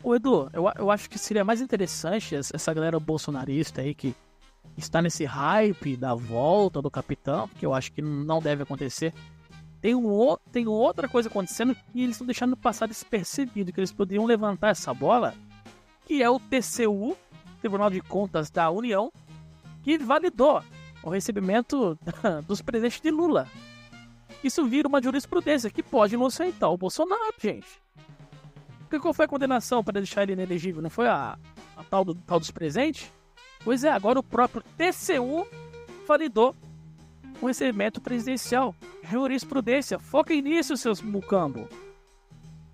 Ô Edu, eu acho que seria mais interessante essa galera bolsonarista aí que está nesse hype da volta do capitão, que eu acho que não deve acontecer. Tem outra coisa acontecendo que eles estão deixando passar despercebido, que eles poderiam levantar essa bola, que é o TCU, Tribunal de Contas da União, que validou o recebimento dos presentes de Lula. Isso vira uma jurisprudência que pode inocentar o Bolsonaro, gente. Porque qual foi a condenação para deixar ele inelegível? Não foi a tal dos presentes? Pois é, agora o próprio TCU validou o recebimento presidencial. Jurisprudência. Foquem nisso, seus mucambo.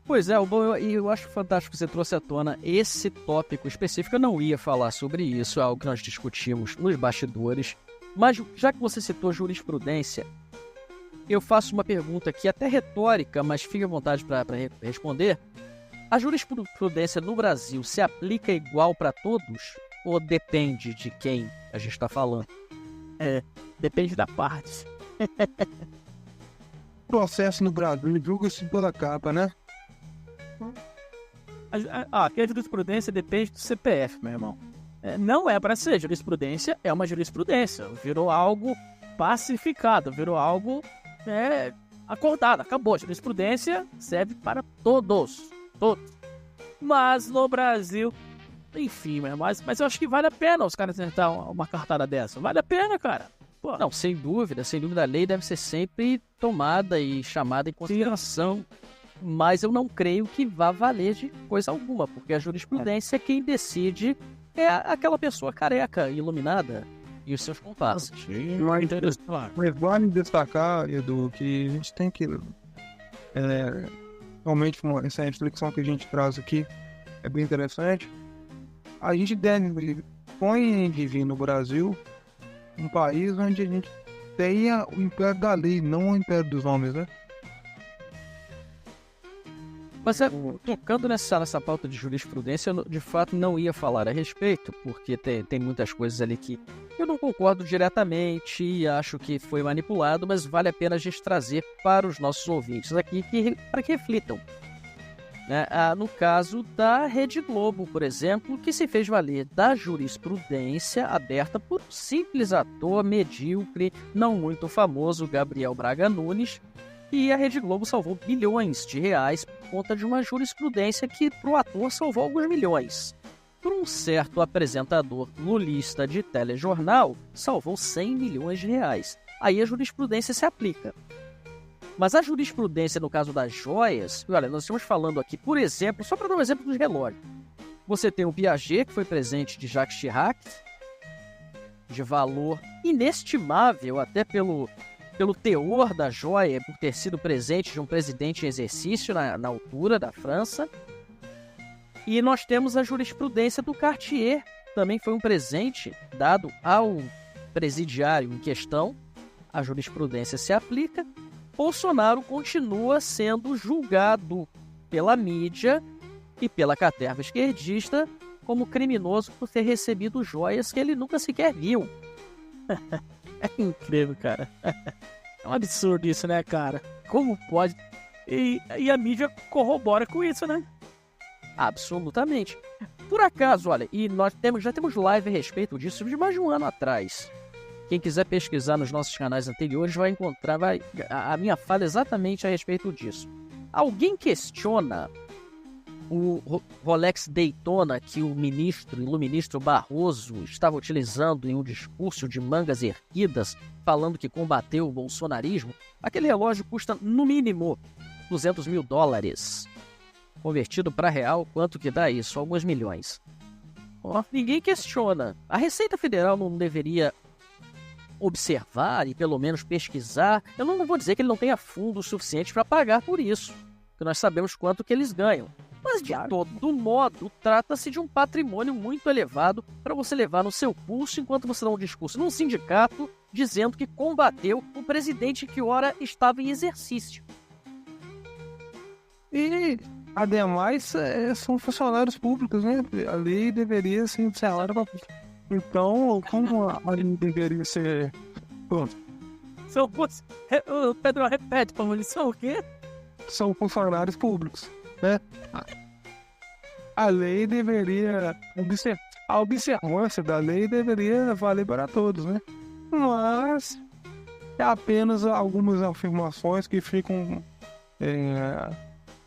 Pois é, eu acho fantástico que você trouxe à tona esse tópico específico. Eu não ia falar sobre isso, é algo que nós discutimos nos bastidores. Mas já que você citou jurisprudência, eu faço uma pergunta aqui até retórica, mas fique à vontade para responder. A jurisprudência no Brasil se aplica igual para todos ou depende de quem a gente está falando? Depende da parte. O processo no Brasil julga-se pela capa, né? Aqui a jurisprudência depende do CPF, meu irmão. Não é para ser jurisprudência, é uma jurisprudência. Virou algo pacificado, virou algo acordado, acabou. A jurisprudência serve para todos. Mas no Brasil, enfim, mas eu acho que vale a pena os caras tentar uma cartada dessa. Vale a pena, cara. Pô. Não, sem dúvida, a lei deve ser sempre tomada e chamada em consideração. Mas eu não creio que vá valer de coisa alguma, porque a jurisprudência quem decide é aquela pessoa careca, iluminada e os seus compassos. Mas vale destacar, Edu, que a gente tem que realmente essa reflexão que a gente traz aqui é bem interessante. A gente deve viver no Brasil um país onde a gente tenha o império da lei, não o império dos homens, né? Mas tocando nessa pauta de jurisprudência, eu de fato não ia falar a respeito, porque tem muitas coisas ali que eu não concordo diretamente e acho que foi manipulado, mas vale a pena a gente trazer para os nossos ouvintes aqui para que reflitam. Né? No caso da Rede Globo, por exemplo, que se fez valer da jurisprudência aberta por um simples ator medíocre, não muito famoso, Gabriel Braga Nunes, e a Rede Globo salvou bilhões de reais por conta de uma jurisprudência que para o ator salvou alguns milhões. Por um certo apresentador lulista de telejornal, salvou 100 milhões de reais. Aí a jurisprudência se aplica. Mas a jurisprudência no caso das joias, olha, nós estamos falando aqui, por exemplo, só para dar um exemplo dos relógios. Você tem o Piaget, que foi presente de Jacques Chirac, de valor inestimável até pelo teor da joia, por ter sido presente de um presidente em exercício na altura da França. E nós temos a jurisprudência do Cartier, também foi um presente dado ao presidiário em questão. A jurisprudência se aplica. Bolsonaro continua sendo julgado pela mídia e pela caterva esquerdista como criminoso por ter recebido joias que ele nunca sequer viu. É incrível, cara. É um absurdo isso, né, cara? Como pode? E a mídia corrobora com isso, né? Absolutamente. Por acaso, olha, e nós já temos live a respeito disso de mais de um ano atrás. Quem quiser pesquisar nos nossos canais anteriores vai encontrar a minha fala exatamente a respeito disso. Alguém questiona o Rolex Daytona que o iluministro Barroso estava utilizando em um discurso de mangas erguidas, falando que combateu o bolsonarismo? Aquele relógio custa, no mínimo, $200 mil. Convertido para real, quanto que dá isso? Alguns milhões. Ninguém questiona. A Receita Federal não deveria observar e pelo menos pesquisar? Eu não vou dizer que ele não tenha fundo suficiente para pagar por isso, porque nós sabemos quanto que eles ganham. Mas de todo modo, trata-se de um patrimônio muito elevado para você levar no seu pulso enquanto você dá um discurso num sindicato dizendo que combateu o presidente que ora estava em exercício. E, ademais, são funcionários públicos, né? A lei deveria ser um salário para... Então, como a lei deveria ser... Pedro, repete, como eles são o quê? São funcionários públicos, né? A lei deveria... A observância da lei deveria valer para todos, né? Mas é apenas algumas afirmações que ficam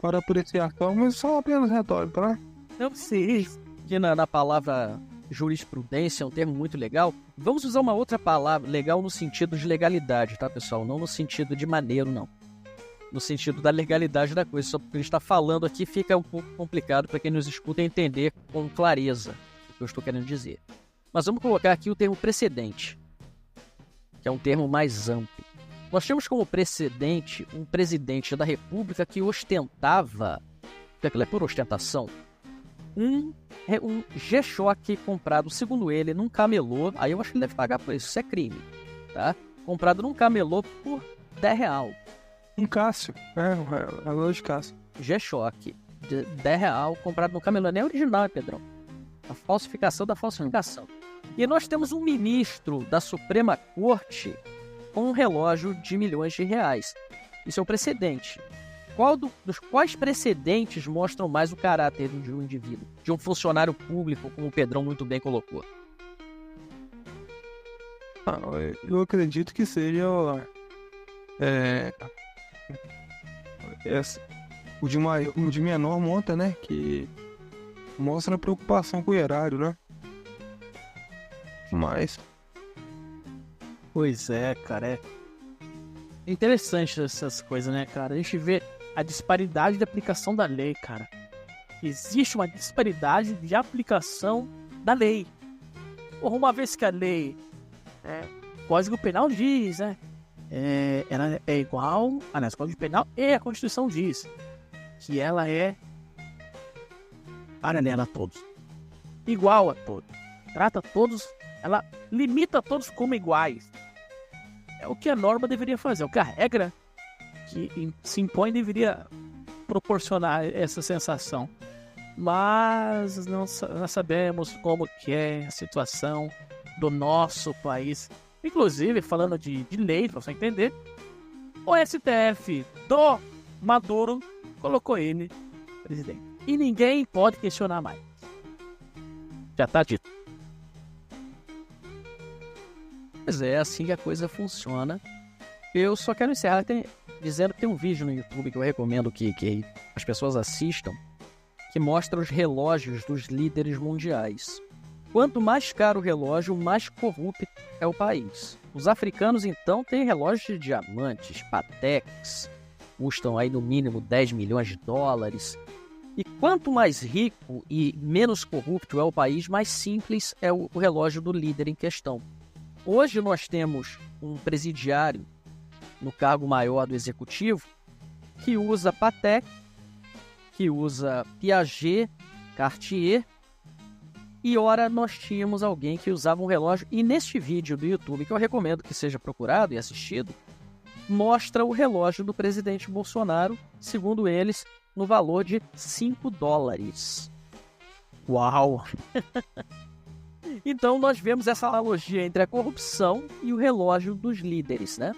para apreciação, mas são apenas retórica, né? Não sei. Que na palavra jurisprudência é um termo muito legal. Vamos usar uma outra palavra legal no sentido de legalidade, tá, pessoal? Não no sentido de maneiro, não. No sentido da legalidade da coisa. Só porque a gente está falando aqui fica um pouco complicado para quem nos escuta entender com clareza o que eu estou querendo dizer. Mas vamos colocar aqui o termo precedente, que é um termo mais amplo. Nós temos como precedente um presidente da República que ostentava, porque aquilo é por ostentação, um G-Shock comprado, segundo ele, num camelô. Aí eu acho que ele deve pagar por isso é crime, tá? Comprado num camelô por R$10. Um Cássio, a loja de Cássio. G-Shock, de R$10, comprado no camelô. Nem é original, Pedrão. A falsificação da falsificação. E nós temos um ministro da Suprema Corte com um relógio de milhões de reais. Isso é um precedente. Quais precedentes mostram mais o caráter de um indivíduo, de um funcionário público, como o Pedrão muito bem colocou? Eu acredito que seja o de menor monta, né? Que mostra a preocupação com o erário, né? Mas... Pois é, cara, é interessante essas coisas, né, cara? A gente vê a disparidade de aplicação da lei, cara. Existe uma disparidade de aplicação da lei. Porra, uma vez que a lei, o Código Penal diz, né? Ela é igual, o Código Penal e a Constituição diz que ela é paralela a todos, igual a todos, trata todos, ela limita todos como iguais. É o que a norma deveria fazer, o que a regra que se impõe deveria proporcionar essa sensação. Mas nós sabemos como que é a situação do nosso país. Inclusive, falando de lei, para você entender, o STF do Maduro colocou ele presidente. E ninguém pode questionar mais. Já tá dito. Pois é assim que a coisa funciona. Eu só quero encerrar dizendo que tem um vídeo no YouTube que eu recomendo que as pessoas assistam, que mostra os relógios dos líderes mundiais. Quanto mais caro o relógio, mais corrupto é o país. Os africanos, então, têm relógios de diamantes, Pateks, custam aí no mínimo 10 milhões de dólares. E quanto mais rico e menos corrupto é o país, mais simples é o relógio do líder em questão. Hoje nós temos um presidiário no cargo maior do executivo que usa Patek, que usa Piaget, Cartier, e ora nós tínhamos alguém que usava um relógio, e neste vídeo do YouTube, que eu recomendo que seja procurado e assistido, mostra o relógio do presidente Bolsonaro, segundo eles, no valor de $5. Uau! Então nós vemos essa analogia entre a corrupção e o relógio dos líderes, né?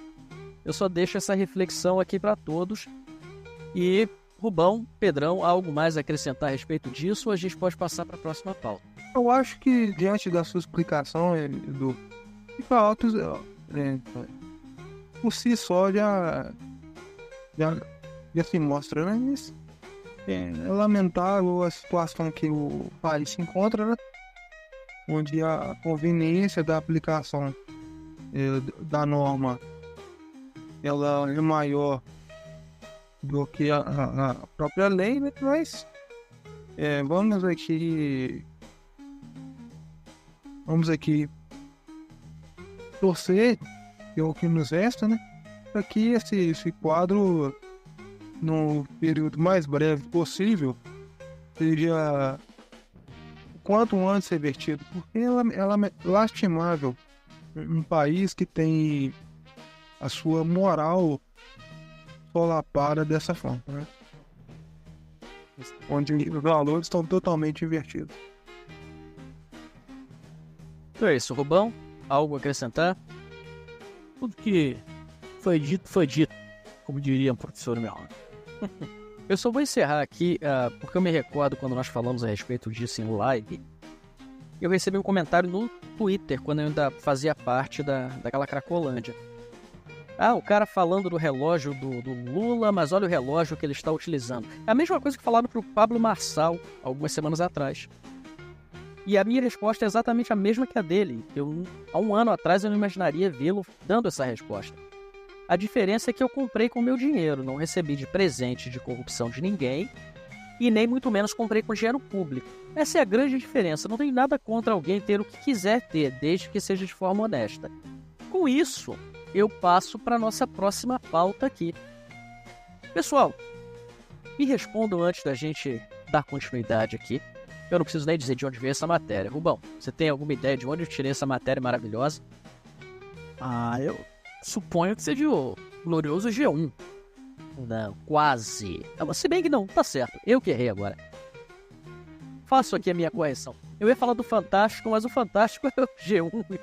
Eu só deixo essa reflexão aqui para todos. E, Rubão, Pedrão, algo mais a acrescentar a respeito disso, ou a gente pode passar para a próxima pauta? Eu acho que, diante da sua explicação, Edu, fica alto, por si só já se mostra, né? Mas é lamentável a situação que o país se encontra, né? Onde a conveniência da aplicação da norma ela é maior do que a própria lei, né? Mas vamos aqui torcer, que é o que nos resta, né? Para que esse quadro, no período mais breve possível, seja o quanto antes revertido, porque ela é lastimável. Um país que tem a sua moral solapada dessa forma, né? Onde os valores estão totalmente invertidos. Então é isso, Rubão. Algo a acrescentar? Tudo que foi dito, como diria o professor meu. Eu só vou encerrar aqui, porque eu me recordo quando nós falamos a respeito disso em live. Eu recebi um comentário no Twitter, quando eu ainda fazia parte daquela Cracolândia. O cara falando do relógio do Lula, mas olha o relógio que ele está utilizando. É a mesma coisa que falaram para o Pablo Marçal, algumas semanas atrás. E a minha resposta é exatamente a mesma que a dele. Há um ano atrás eu não imaginaria vê-lo dando essa resposta. A diferença é que eu comprei com meu dinheiro, não recebi de presente de corrupção de ninguém, e nem muito menos comprei com dinheiro público. Essa é a grande diferença. Não tenho nada contra alguém ter o que quiser ter, desde que seja de forma honesta. Com isso, eu passo para a nossa próxima pauta aqui. Pessoal, me respondam antes da gente dar continuidade aqui. Eu não preciso nem dizer de onde veio essa matéria. Rubão, você tem alguma ideia de onde eu tirei essa matéria maravilhosa? Eu suponho que seja o glorioso G1. Não, quase. Se bem que não, tá certo. Eu que errei agora. Faço aqui a minha correção. Eu ia falar do Fantástico, mas o Fantástico é o G1.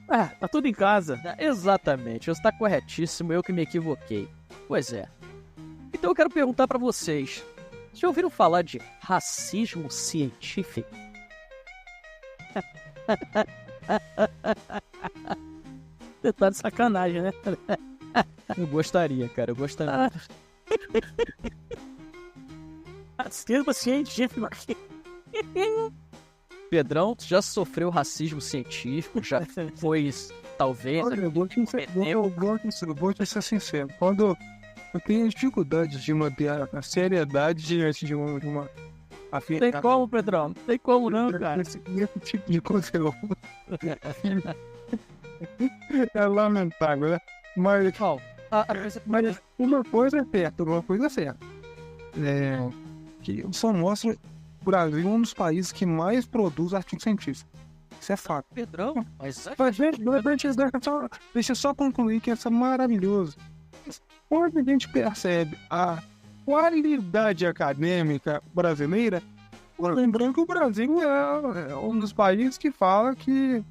Tá tudo em casa. Exatamente, você está corretíssimo, eu que me equivoquei. Pois é. Então eu quero perguntar para vocês. Já ouviram falar de racismo científico? Você tá de sacanagem, né? Eu gostaria, cara, eu gostaria. Racismo científico aqui. Pedrão, tu já sofreu racismo científico? Já foi, talvez? Olha, eu vou te ser sincero. Quando eu tenho dificuldades de manter a seriedade diante de uma Tem como, Pedrão? Tem como não, cara. Esse tipo de conteúdo é lamentável, né? Mas uma coisa é certa. Que só mostra o Brasil um dos países que mais produz artigo científico. Isso é fato. Pedrão, mas deixa eu só concluir que isso é maravilhoso. Quando a gente percebe a qualidade acadêmica brasileira, lembrando que o Brasil é um dos países que fala que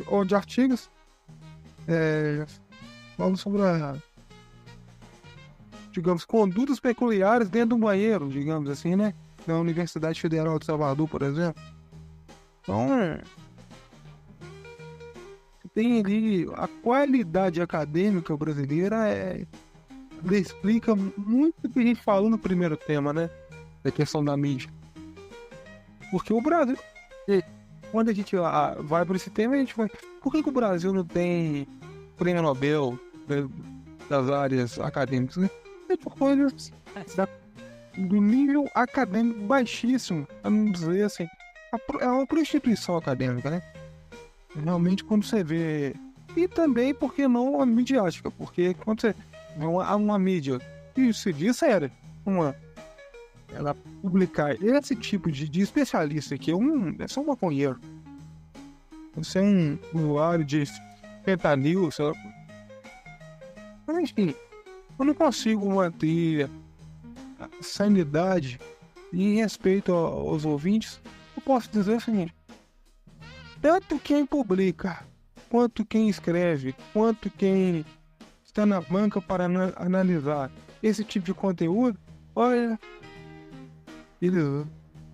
onde artigos falam sobre digamos, condutas peculiares dentro do banheiro, digamos assim, né? Na Universidade Federal de Salvador, por exemplo. Então, tem ali a qualidade acadêmica brasileira explica muito o que a gente falou no primeiro tema, né? Da questão da mídia. Porque o Brasil, quando a gente vai para esse tema, a gente vai... Por que o Brasil não tem prêmio Nobel, né, das áreas acadêmicas, né? É por coisas do nível acadêmico baixíssimo, a não dizer assim. É uma prostituição acadêmica, né? Realmente, quando você vê... E também, por que não, a midiática? Porque quando você vê uma mídia que se diz sério, ela publicar esse tipo de especialista que é só um maconheiro, você é um usuário de fentanil, sei lá. Mas, enfim, eu não consigo manter a sanidade e respeito aos ouvintes. Eu posso dizer o seguinte: tanto quem publica, quanto quem escreve, quanto quem está na banca para analisar esse tipo de conteúdo, olha,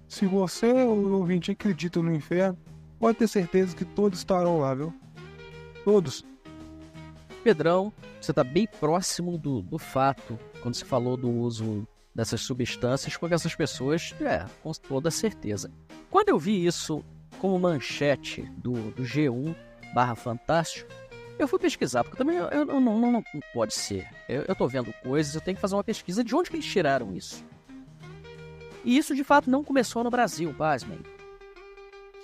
se você, o ouvinte, acredita no inferno, pode ter certeza que todos estarão lá, viu? Todos. Pedrão, você está bem próximo do fato, quando se falou do uso dessas substâncias com essas pessoas, com toda certeza. Quando eu vi isso como manchete do G1/Fantástico, eu fui pesquisar, porque também não pode ser. Eu tô vendo coisas, eu tenho que fazer uma pesquisa de onde que eles tiraram isso. E isso, de fato, não começou no Brasil, pasmem.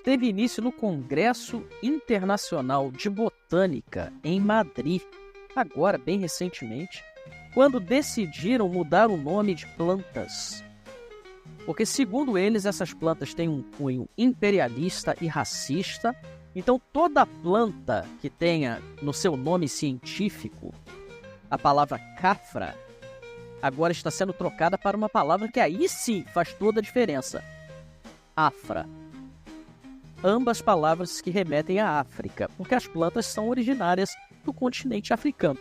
Teve início no Congresso Internacional de Botânica, em Madrid, agora, bem recentemente, quando decidiram mudar o nome de plantas. Porque, segundo eles, essas plantas têm um cunho imperialista e racista. Então, toda planta que tenha no seu nome científico a palavra cafra, agora está sendo trocada para uma palavra que aí sim faz toda a diferença: afra. Ambas palavras que remetem à África, porque as plantas são originárias do continente africano.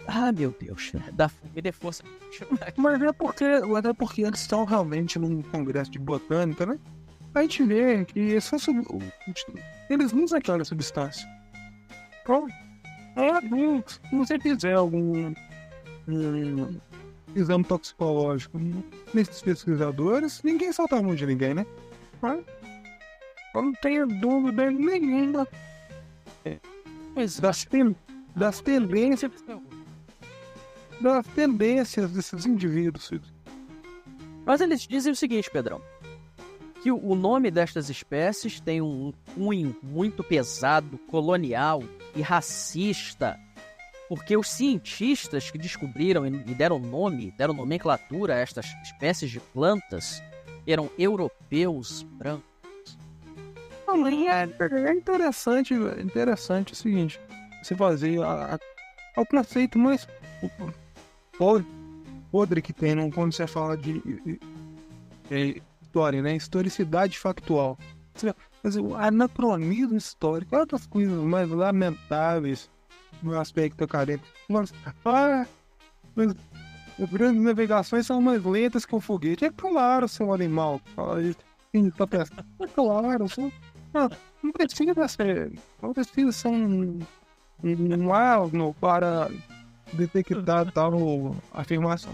Ah, meu Deus, me dê força. Mas é porque eles estão realmente num congresso de botânica, né? A gente vê que eles usam aquela substância. Então, se você fizer algum exame toxicológico nesses pesquisadores, ninguém solta a mão de ninguém, né? Mas eu não tenho dúvida nenhuma das tendências desses indivíduos. Mas eles dizem o seguinte, Pedrão, que o nome destas espécies tem um cunho muito pesado, colonial e racista, porque os cientistas que descobriram e deram nomenclatura a estas espécies de plantas eram europeus brancos. É interessante o seguinte: você fazer o conceito mais podre que tem quando você fala de história, né? Historicidade factual. Você fazer o anacronismo histórico, outras coisas mais lamentáveis no aspecto acadêmico. Mas as grandes navegações são mais lentas que o foguete. É claro, seu animal. Tá pensando. É claro, não precisa ser um algo para detectar tal afirmação.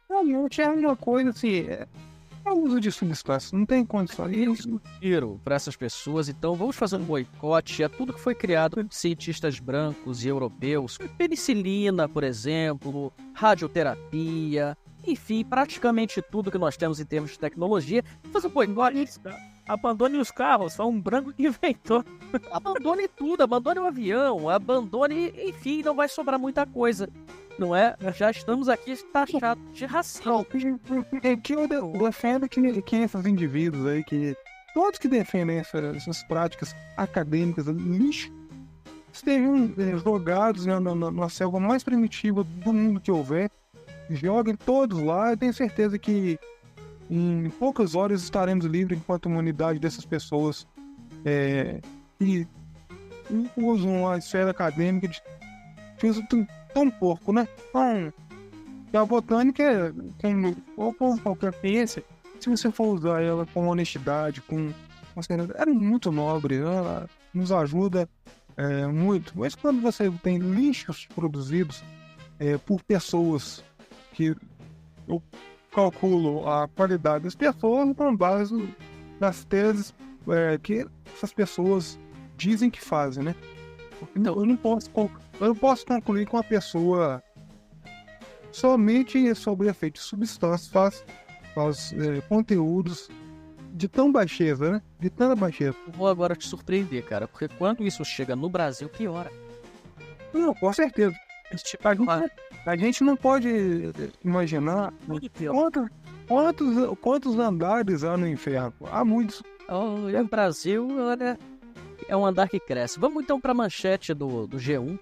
Realmente é uma coisa assim, é o uso de substâncias, não tem condições. Tiro para essas pessoas, então vamos fazer um boicote a tudo que foi criado por cientistas brancos e europeus. Penicilina, por exemplo, radioterapia, enfim, praticamente tudo que nós temos em termos de tecnologia. Fazer um boicote. Abandone os carros, foi um branco que inventou. Abandone tudo, abandone o avião, abandone, enfim, não vai sobrar muita coisa, não é? Já estamos aqui taxados de racismo. Que eu defendo que esses indivíduos aí, que todos que defendem essas práticas acadêmicas lixo, estejam jogados na selva mais primitiva do mundo que houver, Joguem todos lá, eu tenho certeza que em poucas horas estaremos livres enquanto humanidade dessas pessoas que usam a esfera acadêmica de uso tão pouco, né? Então, a botânica, ou com qualquer ciência, se você for usar ela com honestidade, ela é muito nobre, ela nos ajuda muito. Mas quando você tem lixos produzidos por pessoas que eu calculo a qualidade das pessoas com base nas teses que essas pessoas dizem que fazem, né? Então, eu não posso concluir que uma pessoa somente sobre efeito de substância faz conteúdos de tão baixeza, né? De tanta baixeza. Vou agora te surpreender, cara, porque quando isso chega no Brasil, piora. Não, com certeza. A gente não pode imaginar quantos andares há no inferno. Há muitos. O Brasil, olha, é um andar que cresce. Vamos então para a manchete do G1.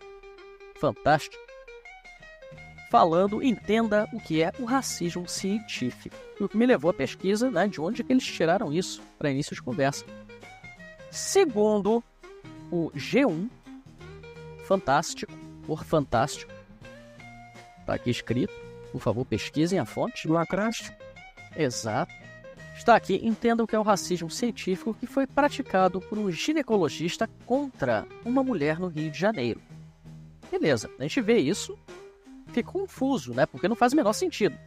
Fantástico. Falando, entenda o que é o racismo científico. E o que me levou à pesquisa, né, de onde que eles tiraram isso para início de conversa. Segundo o G1, fantástico, tá aqui escrito, por favor pesquisem a fonte. Lacraste? Exato. Está aqui, entenda o que é o racismo científico que foi praticado por um ginecologista contra uma mulher no Rio de Janeiro. Beleza, a gente vê isso, fica confuso, né? Porque não faz o menor sentido.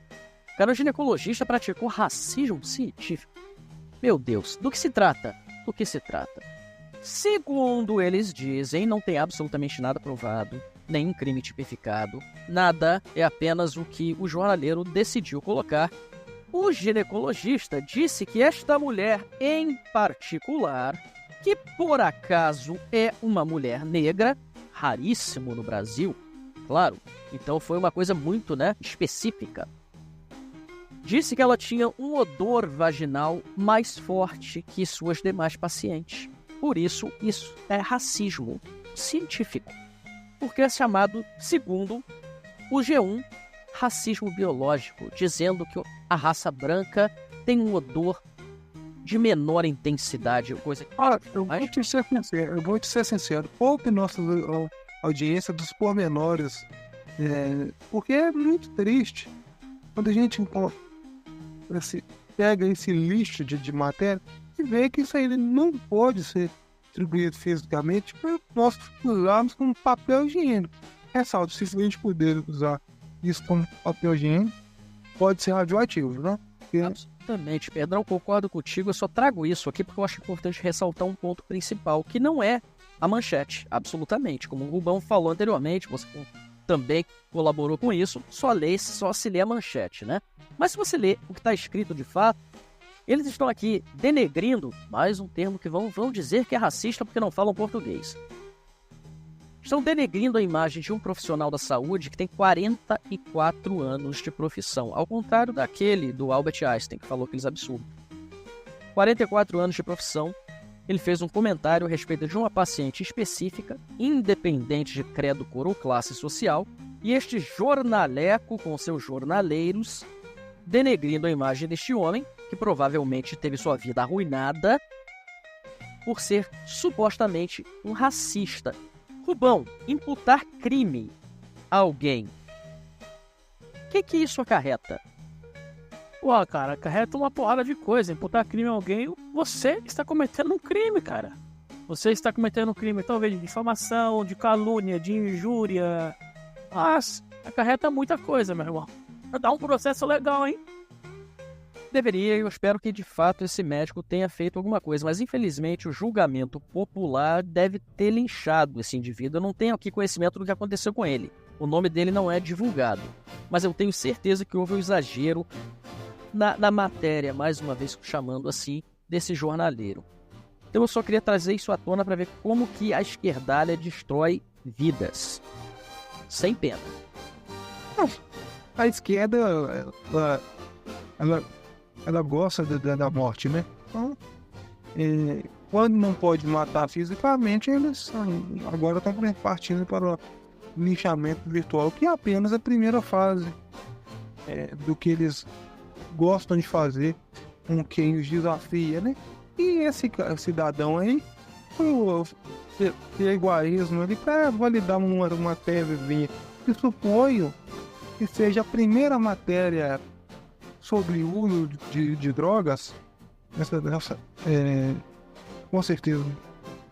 O cara, o ginecologista, praticou racismo científico. Meu Deus, do que se trata? Do que se trata? Segundo eles dizem, não tem absolutamente nada provado, nenhum crime tipificado, nada, é apenas o que o jornaleiro decidiu colocar. O ginecologista disse que esta mulher em particular, que por acaso é uma mulher negra, raríssimo no Brasil, claro, então foi uma coisa muito, né, específica. Disse que ela tinha um odor vaginal mais forte que suas demais pacientes. Por isso é racismo científico. Porque é chamado, segundo o G1, racismo biológico, dizendo que a raça branca tem um odor de menor intensidade. Coisa que... eu vou te ser sincero. Poupe nossa audiência dos pormenores. Porque é muito triste quando a gente pega esse lixo de matéria e vê que isso aí não pode ser distribuído fisicamente para nós usarmos como papel higiênico. Ressalto, se a gente puder usar isso como papel higiênico, pode ser radioativo, né? Absolutamente, Pedrão, eu concordo contigo, eu só trago isso aqui porque eu acho importante ressaltar um ponto principal, que não é a manchete, absolutamente. Como o Rubão falou anteriormente, você também colaborou com isso, só se lê a manchete, né? Mas se você lê o que está escrito de fato, eles estão aqui denegrindo, mais um termo que vão dizer que é racista porque não falam português. Estão denegrindo a imagem de um profissional da saúde que tem 44 anos de profissão, ao contrário daquele do Albert Einstein, que falou aqueles absurdos. 44 anos de profissão, ele fez um comentário a respeito de uma paciente específica, independente de credo, cor ou classe social, e este jornaleco com seus jornaleiros, denegrindo a imagem deste homem, que provavelmente teve sua vida arruinada por ser supostamente um racista. Rubão, imputar crime a alguém, o que isso acarreta? Pô, cara, acarreta uma porrada de coisa. Imputar crime a alguém, você está cometendo um crime, cara. Você está cometendo um crime, talvez, de difamação, de calúnia, de injúria. Mas acarreta muita coisa, meu irmão. Dá um processo legal, hein? Deveria, eu espero que de fato esse médico tenha feito alguma coisa, mas infelizmente o julgamento popular deve ter linchado esse indivíduo. Eu não tenho aqui conhecimento do que aconteceu com ele. O nome dele não é divulgado, mas eu tenho certeza que houve um exagero na matéria, mais uma vez chamando assim, desse jornaleiro. Então eu só queria trazer isso à tona para ver como que a esquerdalha destrói vidas. Sem pena. A esquerda, ela gosta da morte, né? Então, quando não pode matar fisicamente, eles agora estão partindo para o linchamento virtual, que é apenas a primeira fase do que eles gostam de fazer, com quem os desafia, né? E esse cidadão aí tem egoísmo ali para validar uma tesezinha que suponho que seja a primeira matéria sobre o uso de drogas, com certeza,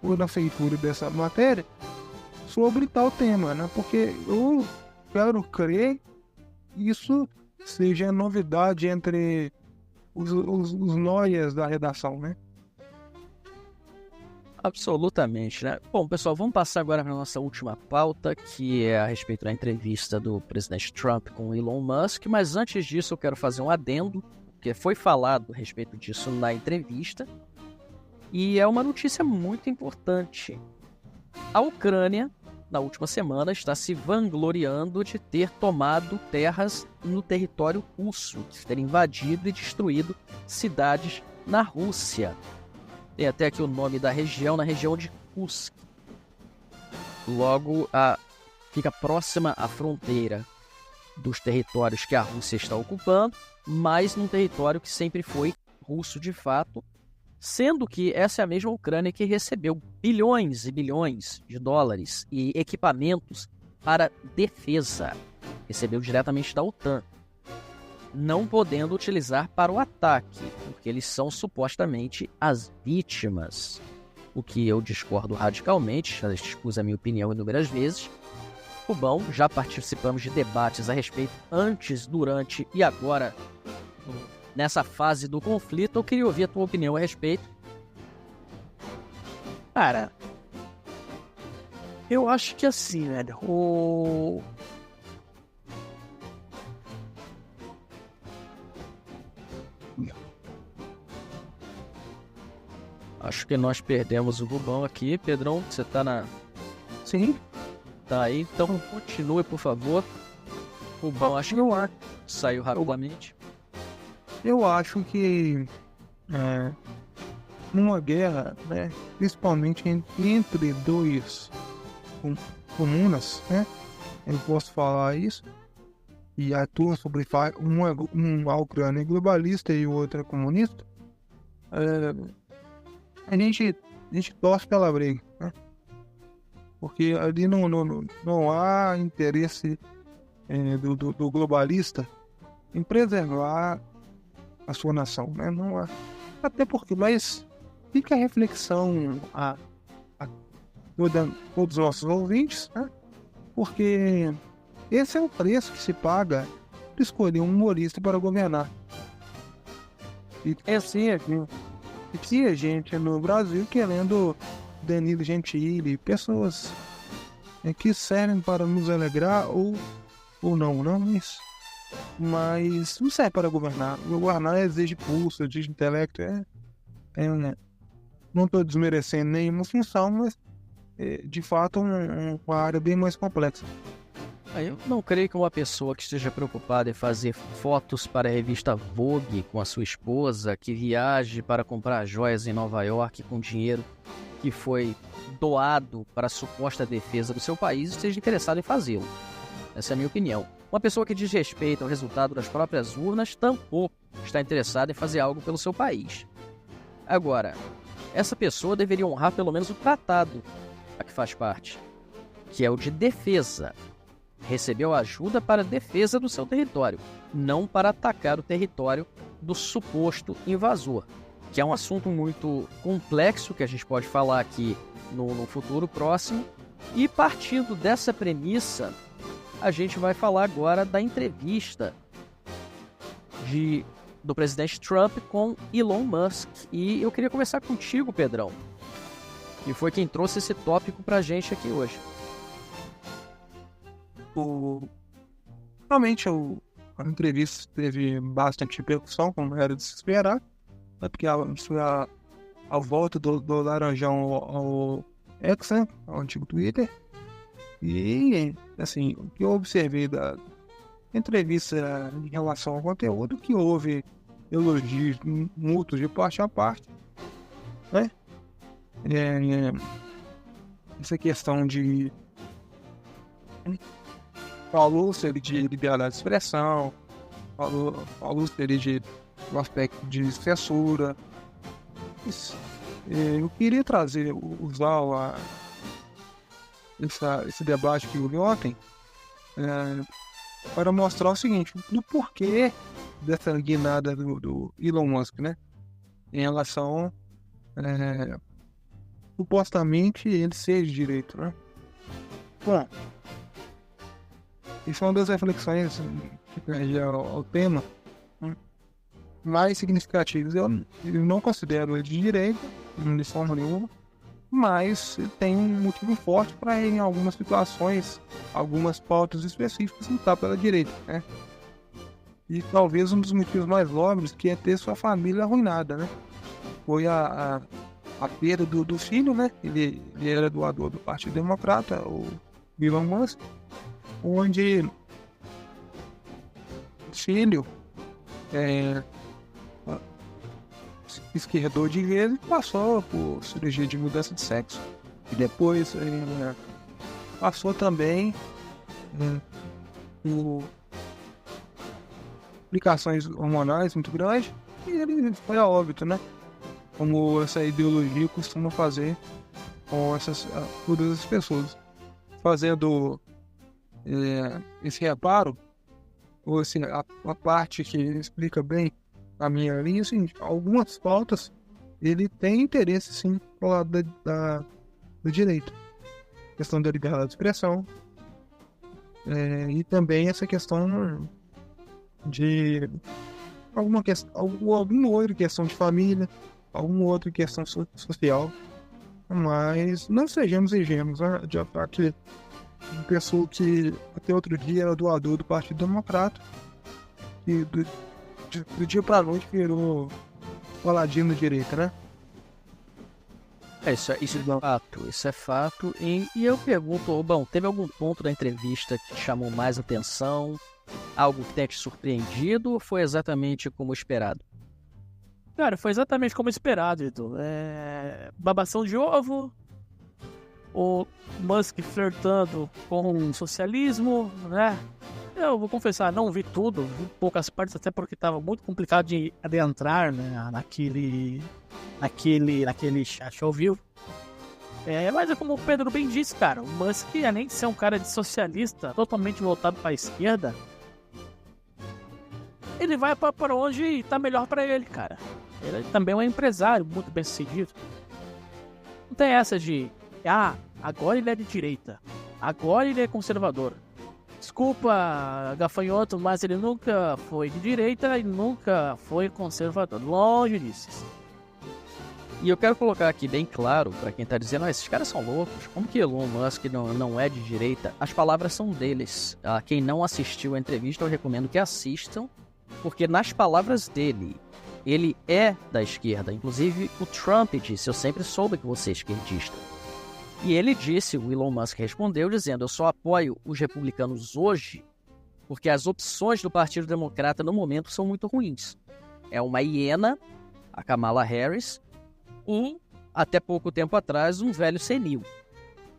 ou na feitura dessa matéria, sobre tal tema, né? Porque eu quero crer que isso seja novidade entre os noias da redação, né? Absolutamente, né? Bom, pessoal, vamos passar agora para a nossa última pauta, que é a respeito da entrevista do presidente Trump com o Elon Musk, mas antes disso eu quero fazer um adendo, porque foi falado a respeito disso na entrevista, e é uma notícia muito importante. A Ucrânia, na última semana, está se vangloriando de ter tomado terras no território russo, de ter invadido e destruído cidades na Rússia. Tem até aqui o nome da região, na região de Kursk. Logo, fica próxima à fronteira dos territórios que a Rússia está ocupando, mas num território que sempre foi russo de fato, sendo que essa é a mesma Ucrânia que recebeu bilhões e bilhões de dólares e equipamentos para defesa. Recebeu diretamente da OTAN, não podendo utilizar para o ataque, porque eles são supostamente as vítimas. O que eu discordo radicalmente, já expus a minha opinião inúmeras vezes. Rubão, já participamos de debates a respeito antes, durante e agora, nessa fase do conflito. Eu queria ouvir a tua opinião a respeito. Cara, eu acho que assim, velho, Acho que nós perdemos o Rubão aqui. Pedrão, você tá na... Sim. Tá aí, então continue, por favor. Rubão, acho que saiu rapidamente. Eu acho que numa guerra, né, principalmente entre dois comunas, né, eu posso falar isso, e atuam sobre uma Ucrânia globalista e outra comunista, a gente torce pela briga, né? Porque ali não há interesse do globalista em preservar a sua nação, né? Não há, até porque, mas fica a reflexão a todos os nossos ouvintes, né? Porque esse é o preço que se paga por escolher um humorista para governar. E é assim, e tinha gente no Brasil querendo Danilo Gentili, pessoas que servem para nos alegrar ou não, mas não serve para governar. Governar exige pulso, exige intelecto. Não estou desmerecendo nenhuma função, mas de fato uma área bem mais complexa. Eu não creio que uma pessoa que esteja preocupada em fazer fotos para a revista Vogue com a sua esposa, que viaje para comprar joias em Nova York com dinheiro que foi doado para a suposta defesa do seu país, esteja interessado em fazê-lo. Essa é a minha opinião. Uma pessoa que diz respeito ao resultado das próprias urnas tampouco está interessada em fazer algo pelo seu país. Agora, essa pessoa deveria honrar pelo menos o tratado a que faz parte, que é o de defesa. Recebeu ajuda para a defesa do seu território, não para atacar o território do suposto invasor, que é um assunto muito complexo que a gente pode falar aqui no futuro próximo. E partindo dessa premissa, a gente vai falar agora da entrevista do presidente Trump com Elon Musk. E eu queria começar contigo, Pedrão, que foi quem trouxe esse tópico pra gente aqui hoje. Realmente a entrevista teve bastante repercussão, como era de se esperar, né, porque foi a volta do Laranjão ao X, né, ao antigo Twitter. E, assim, o que eu observei da entrevista em relação ao conteúdo, que houve elogios mútuos de parte a parte, né? Essa questão de... Falou-se de liberdade de expressão, falou seria de o aspecto de censura. Eu queria usar esse debate que houve ontem para mostrar o seguinte, do porquê dessa guinada do Elon Musk, né? Em relação supostamente ele ser de direito, né? Bom, isso é uma das reflexões ao tema mais significativas. Eu não considero ele de direita, de forma nenhuma, mas tem um motivo forte para em algumas situações, algumas pautas específicas, lutar pela direita, né? E talvez um dos motivos mais nobres que é ter sua família arruinada, né? Foi a perda do filho, né? Ele era doador do Partido Democrata, o Elon Musk, onde o filho esquerdou de vez e passou por cirurgia de mudança de sexo. E depois passou também por aplicações hormonais muito grandes e ele foi a óbito, né? Como essa ideologia costuma fazer com todas as pessoas. Fazendo esse reparo, ou assim, a parte que explica bem a minha linha, assim, algumas pautas ele tem interesse sim pro lado do direito. Questão da liberdade de expressão e também essa questão de alguma outra questão de família, alguma outra questão social, mas não sejamos ingênuos, né? De achar que uma pessoa que até outro dia era doador do Partido Democrata e do dia pra noite virou paladino de direita, né? Isso é fato. E eu pergunto, bom, teve algum ponto da entrevista que te chamou mais atenção? Algo que tenha te surpreendido ou foi exatamente como esperado? Cara, foi exatamente como esperado, Edu. Babação de ovo, o Musk flertando com o socialismo, né? Eu vou confessar, não vi tudo, vi poucas partes, até porque estava muito complicado de adentrar, né, naquele chat ao vivo. Mas é como o Pedro bem disse, cara, o Musk, além de ser um cara de socialista, totalmente voltado para a esquerda, ele vai para onde está melhor para ele, cara. Ele também é um empresário muito bem sucedido. Não tem essa de, agora ele é de direita, agora ele é conservador. Desculpa, gafanhoto, mas ele nunca foi de direita e nunca foi conservador. Longe disso. E eu quero colocar aqui bem claro para quem tá dizendo, esses caras são loucos, como que Elon Musk não é de direita? As palavras são deles. Quem não assistiu a entrevista, eu recomendo que assistam, porque nas palavras dele, ele é da esquerda. Inclusive, o Trump disse, eu sempre soube que você é esquerdista. E ele disse, o Elon Musk respondeu dizendo, eu só apoio os republicanos hoje porque as opções do Partido Democrata no momento são muito ruins. É uma hiena, a Kamala Harris, e, até pouco tempo atrás, um velho senil.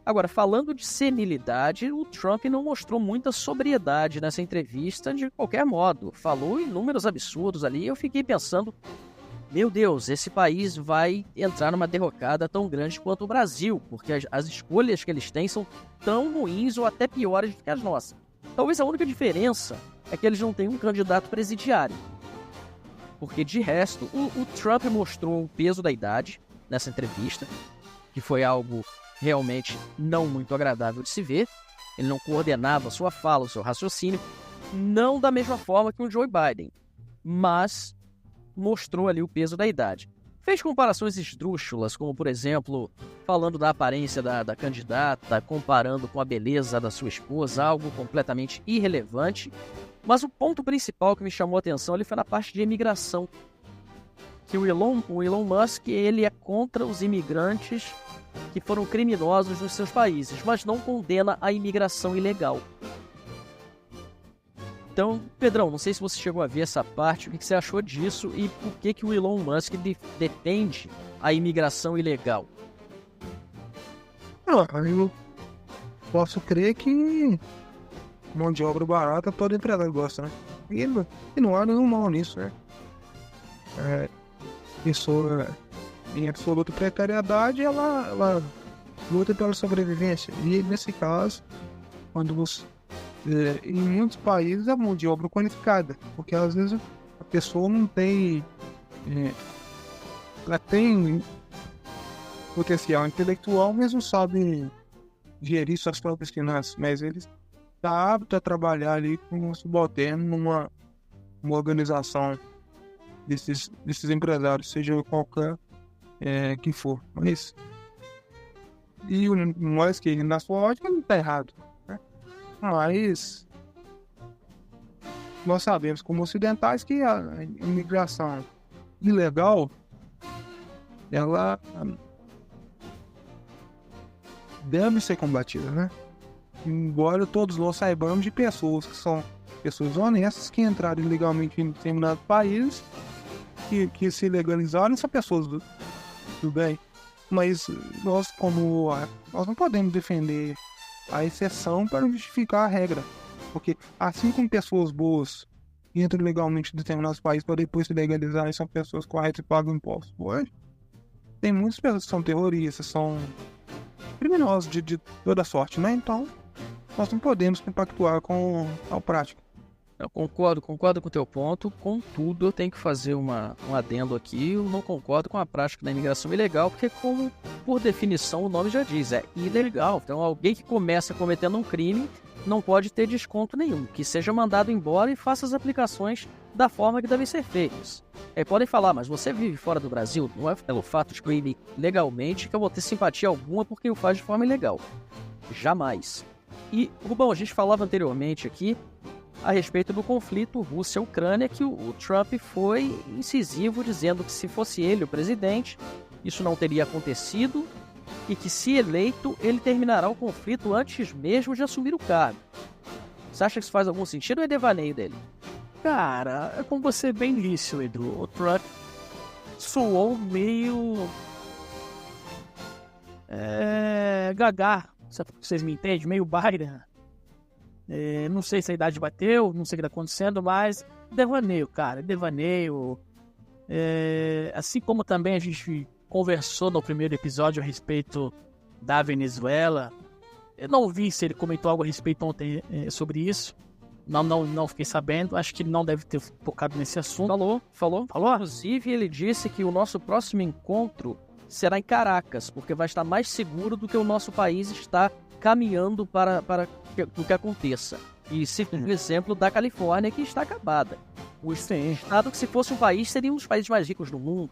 Agora, falando de senilidade, o Trump não mostrou muita sobriedade nessa entrevista de qualquer modo. Falou inúmeros absurdos ali e eu fiquei pensando, meu Deus, esse país vai entrar numa derrocada tão grande quanto o Brasil, porque as escolhas que eles têm são tão ruins ou até piores do que as nossas. Talvez a única diferença é que eles não têm um candidato presidiário. Porque de resto, o Trump mostrou o peso da idade nessa entrevista, que foi algo realmente não muito agradável de se ver. Ele não coordenava a sua fala, o seu raciocínio, não da mesma forma que o Joe Biden, mas mostrou ali o peso da idade. Fez comparações esdrúxulas, como por exemplo, falando da aparência da candidata, comparando com a beleza da sua esposa, algo completamente irrelevante. Mas o ponto principal que me chamou a atenção ali foi na parte de imigração. Que o Elon Musk, ele é contra os imigrantes que foram criminosos nos seus países, mas não condena a imigração ilegal. Então, Pedrão, não sei se você chegou a ver essa parte, o que você achou disso e por que o Elon Musk defende a imigração ilegal? Eu posso crer que mão de obra barata todo empresário gosta, né? E não há nenhum mal nisso, né? Pessoa em absoluta precariedade, ela luta pela sobrevivência. E nesse caso, quando você, em muitos países é mão de obra qualificada, porque às vezes a pessoa não tem, ela tem potencial intelectual, mas não sabe gerir suas próprias finanças, mas ele está apto a trabalhar ali com um subalterno numa organização desses empresários, seja qualquer que for. Mas e nós que na sua ótica não está errado, né? Mas nós sabemos como ocidentais que a imigração ilegal ela deve ser combatida, né? Embora todos nós saibamos de pessoas que são pessoas honestas que entraram ilegalmente em determinados países que se legalizaram, são pessoas do bem. Mas nós não podemos defender a exceção para justificar a regra. Porque assim como pessoas boas entram legalmente em determinados países para depois se legalizarem, são pessoas corretas e pagam impostos hoje, tem muitas pessoas que são terroristas, são criminosos de toda sorte, né? Então, nós não podemos compactuar com a prática. Eu concordo com o teu ponto, contudo eu tenho que fazer um adendo aqui, eu não concordo com a prática da imigração ilegal, porque como por definição o nome já diz, é ilegal. Então alguém que começa cometendo um crime não pode ter desconto nenhum, que seja mandado embora e faça as aplicações da forma que devem ser feitas. Aí podem falar, mas você vive fora do Brasil, não é pelo fato de crime legalmente que eu vou ter simpatia alguma porque o faz de forma ilegal. Jamais. E, Rubão, a gente falava anteriormente aqui a respeito do conflito Rússia-Ucrânia, que o Trump foi incisivo, dizendo que se fosse ele o presidente, isso não teria acontecido e que, se eleito, ele terminará o conflito antes mesmo de assumir o cargo. Você acha que isso faz algum sentido ou é devaneio dele? Cara, é como você bem disse, Edu, o Trump soou meio gagá, vocês me entendem? Meio Biden. Não sei se a idade bateu, não sei o que está acontecendo, mas devaneio, cara, devaneio. Assim como também a gente conversou no primeiro episódio a respeito da Venezuela, eu não vi se ele comentou algo a respeito ontem sobre isso, não fiquei sabendo, acho que ele não deve ter focado nesse assunto. Falou. Inclusive ele disse que o nosso próximo encontro será em Caracas, porque vai estar mais seguro do que o nosso país está caminhando para o que aconteça. E cito o exemplo da Califórnia, que está acabada. O estado que, se fosse um país, seria um dos países mais ricos do mundo.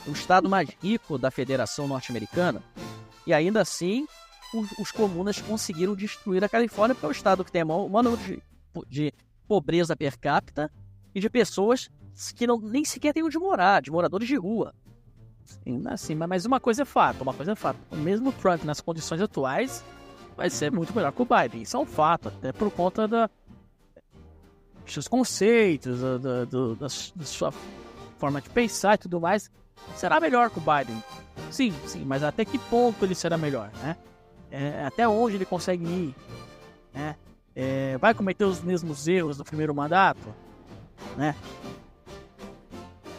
O estado mais rico da Federação Norte-Americana. E ainda assim, os comunas conseguiram destruir a Califórnia, porque é o estado que tem o maior número de pobreza per capita e de pessoas que nem sequer têm onde morar, de moradores de rua. Sim, assim, mas uma coisa é fato. Mesmo o Trump, nas condições atuais, vai ser muito melhor que o Biden. Isso é um fato, até por conta dos seus conceitos, da sua forma de pensar e tudo mais. Será melhor que o Biden? Sim, mas até que ponto ele será melhor, né? Até onde ele consegue ir, né? Vai cometer os mesmos erros do primeiro mandato, né?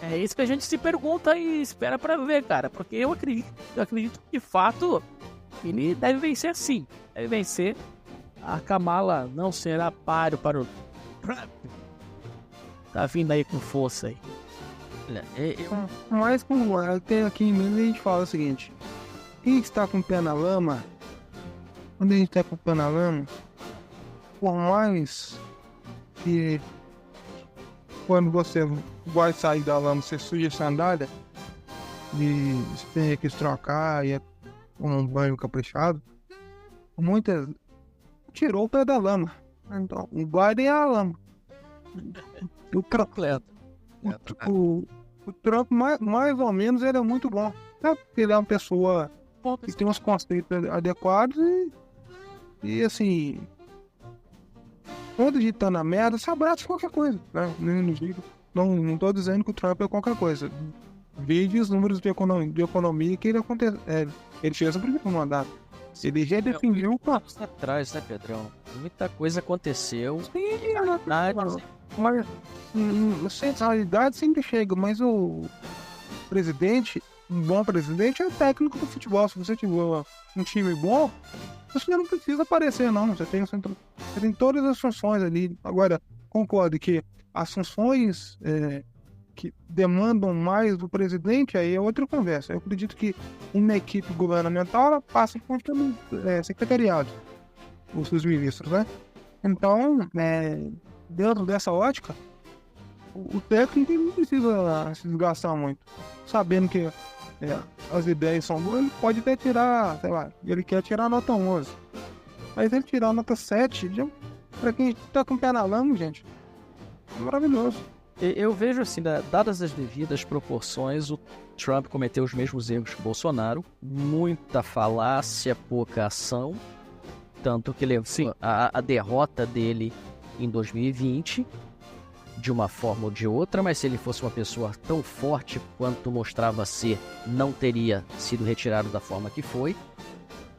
É isso que a gente se pergunta e espera pra ver, cara. Porque eu acredito que, de fato, ele deve vencer sim. Deve vencer. A Kamala não será páreo para o Trump. Tá vindo aí com força aí. Mas como até aqui mesmo a gente fala o seguinte: quem está com o pé na lama, quando a gente está com o pé na lama, por mais que quando você vai sair da lama, você suja a sandália e você tem que trocar e um banho caprichado, muitas tirou o pé da lama. Então, o Biden é a lama. O Trump, mais ou menos, ele é muito bom. Né? Ele é uma pessoa que tem uns conceitos adequados e assim, quando a gente tá na merda, se abraça qualquer coisa, né? Não tô dizendo que o Trump é qualquer coisa. Veja os números de economia que ele fez no primeiro mandato. Ele já definiu com Anos atrás, né, Pedrão? Muita coisa aconteceu. mas centralidade sempre chega, mas o presidente, um bom presidente é o técnico do futebol. Se você tiver um time bom, você não precisa aparecer, não. Você tem todas as funções ali. Agora, concordo que as funções que demandam mais do presidente, aí é outra conversa. Eu acredito que uma equipe governamental ela passa por secretariado, os seus ministros, né? Então, dentro dessa ótica, o técnico não precisa se desgastar muito. Sabendo que as ideias são boas, ele pode até tirar, sei lá, ele quer tirar a nota 11. Mas ele tirar a nota 7, pra quem tá com o pé na lama, gente, é maravilhoso. Eu vejo assim, dadas as devidas proporções, o Trump cometeu os mesmos erros que o Bolsonaro. Muita falácia, pouca ação. Tanto que levou a derrota dele em 2020, de uma forma ou de outra, mas se ele fosse uma pessoa tão forte quanto mostrava ser, não teria sido retirado da forma que foi.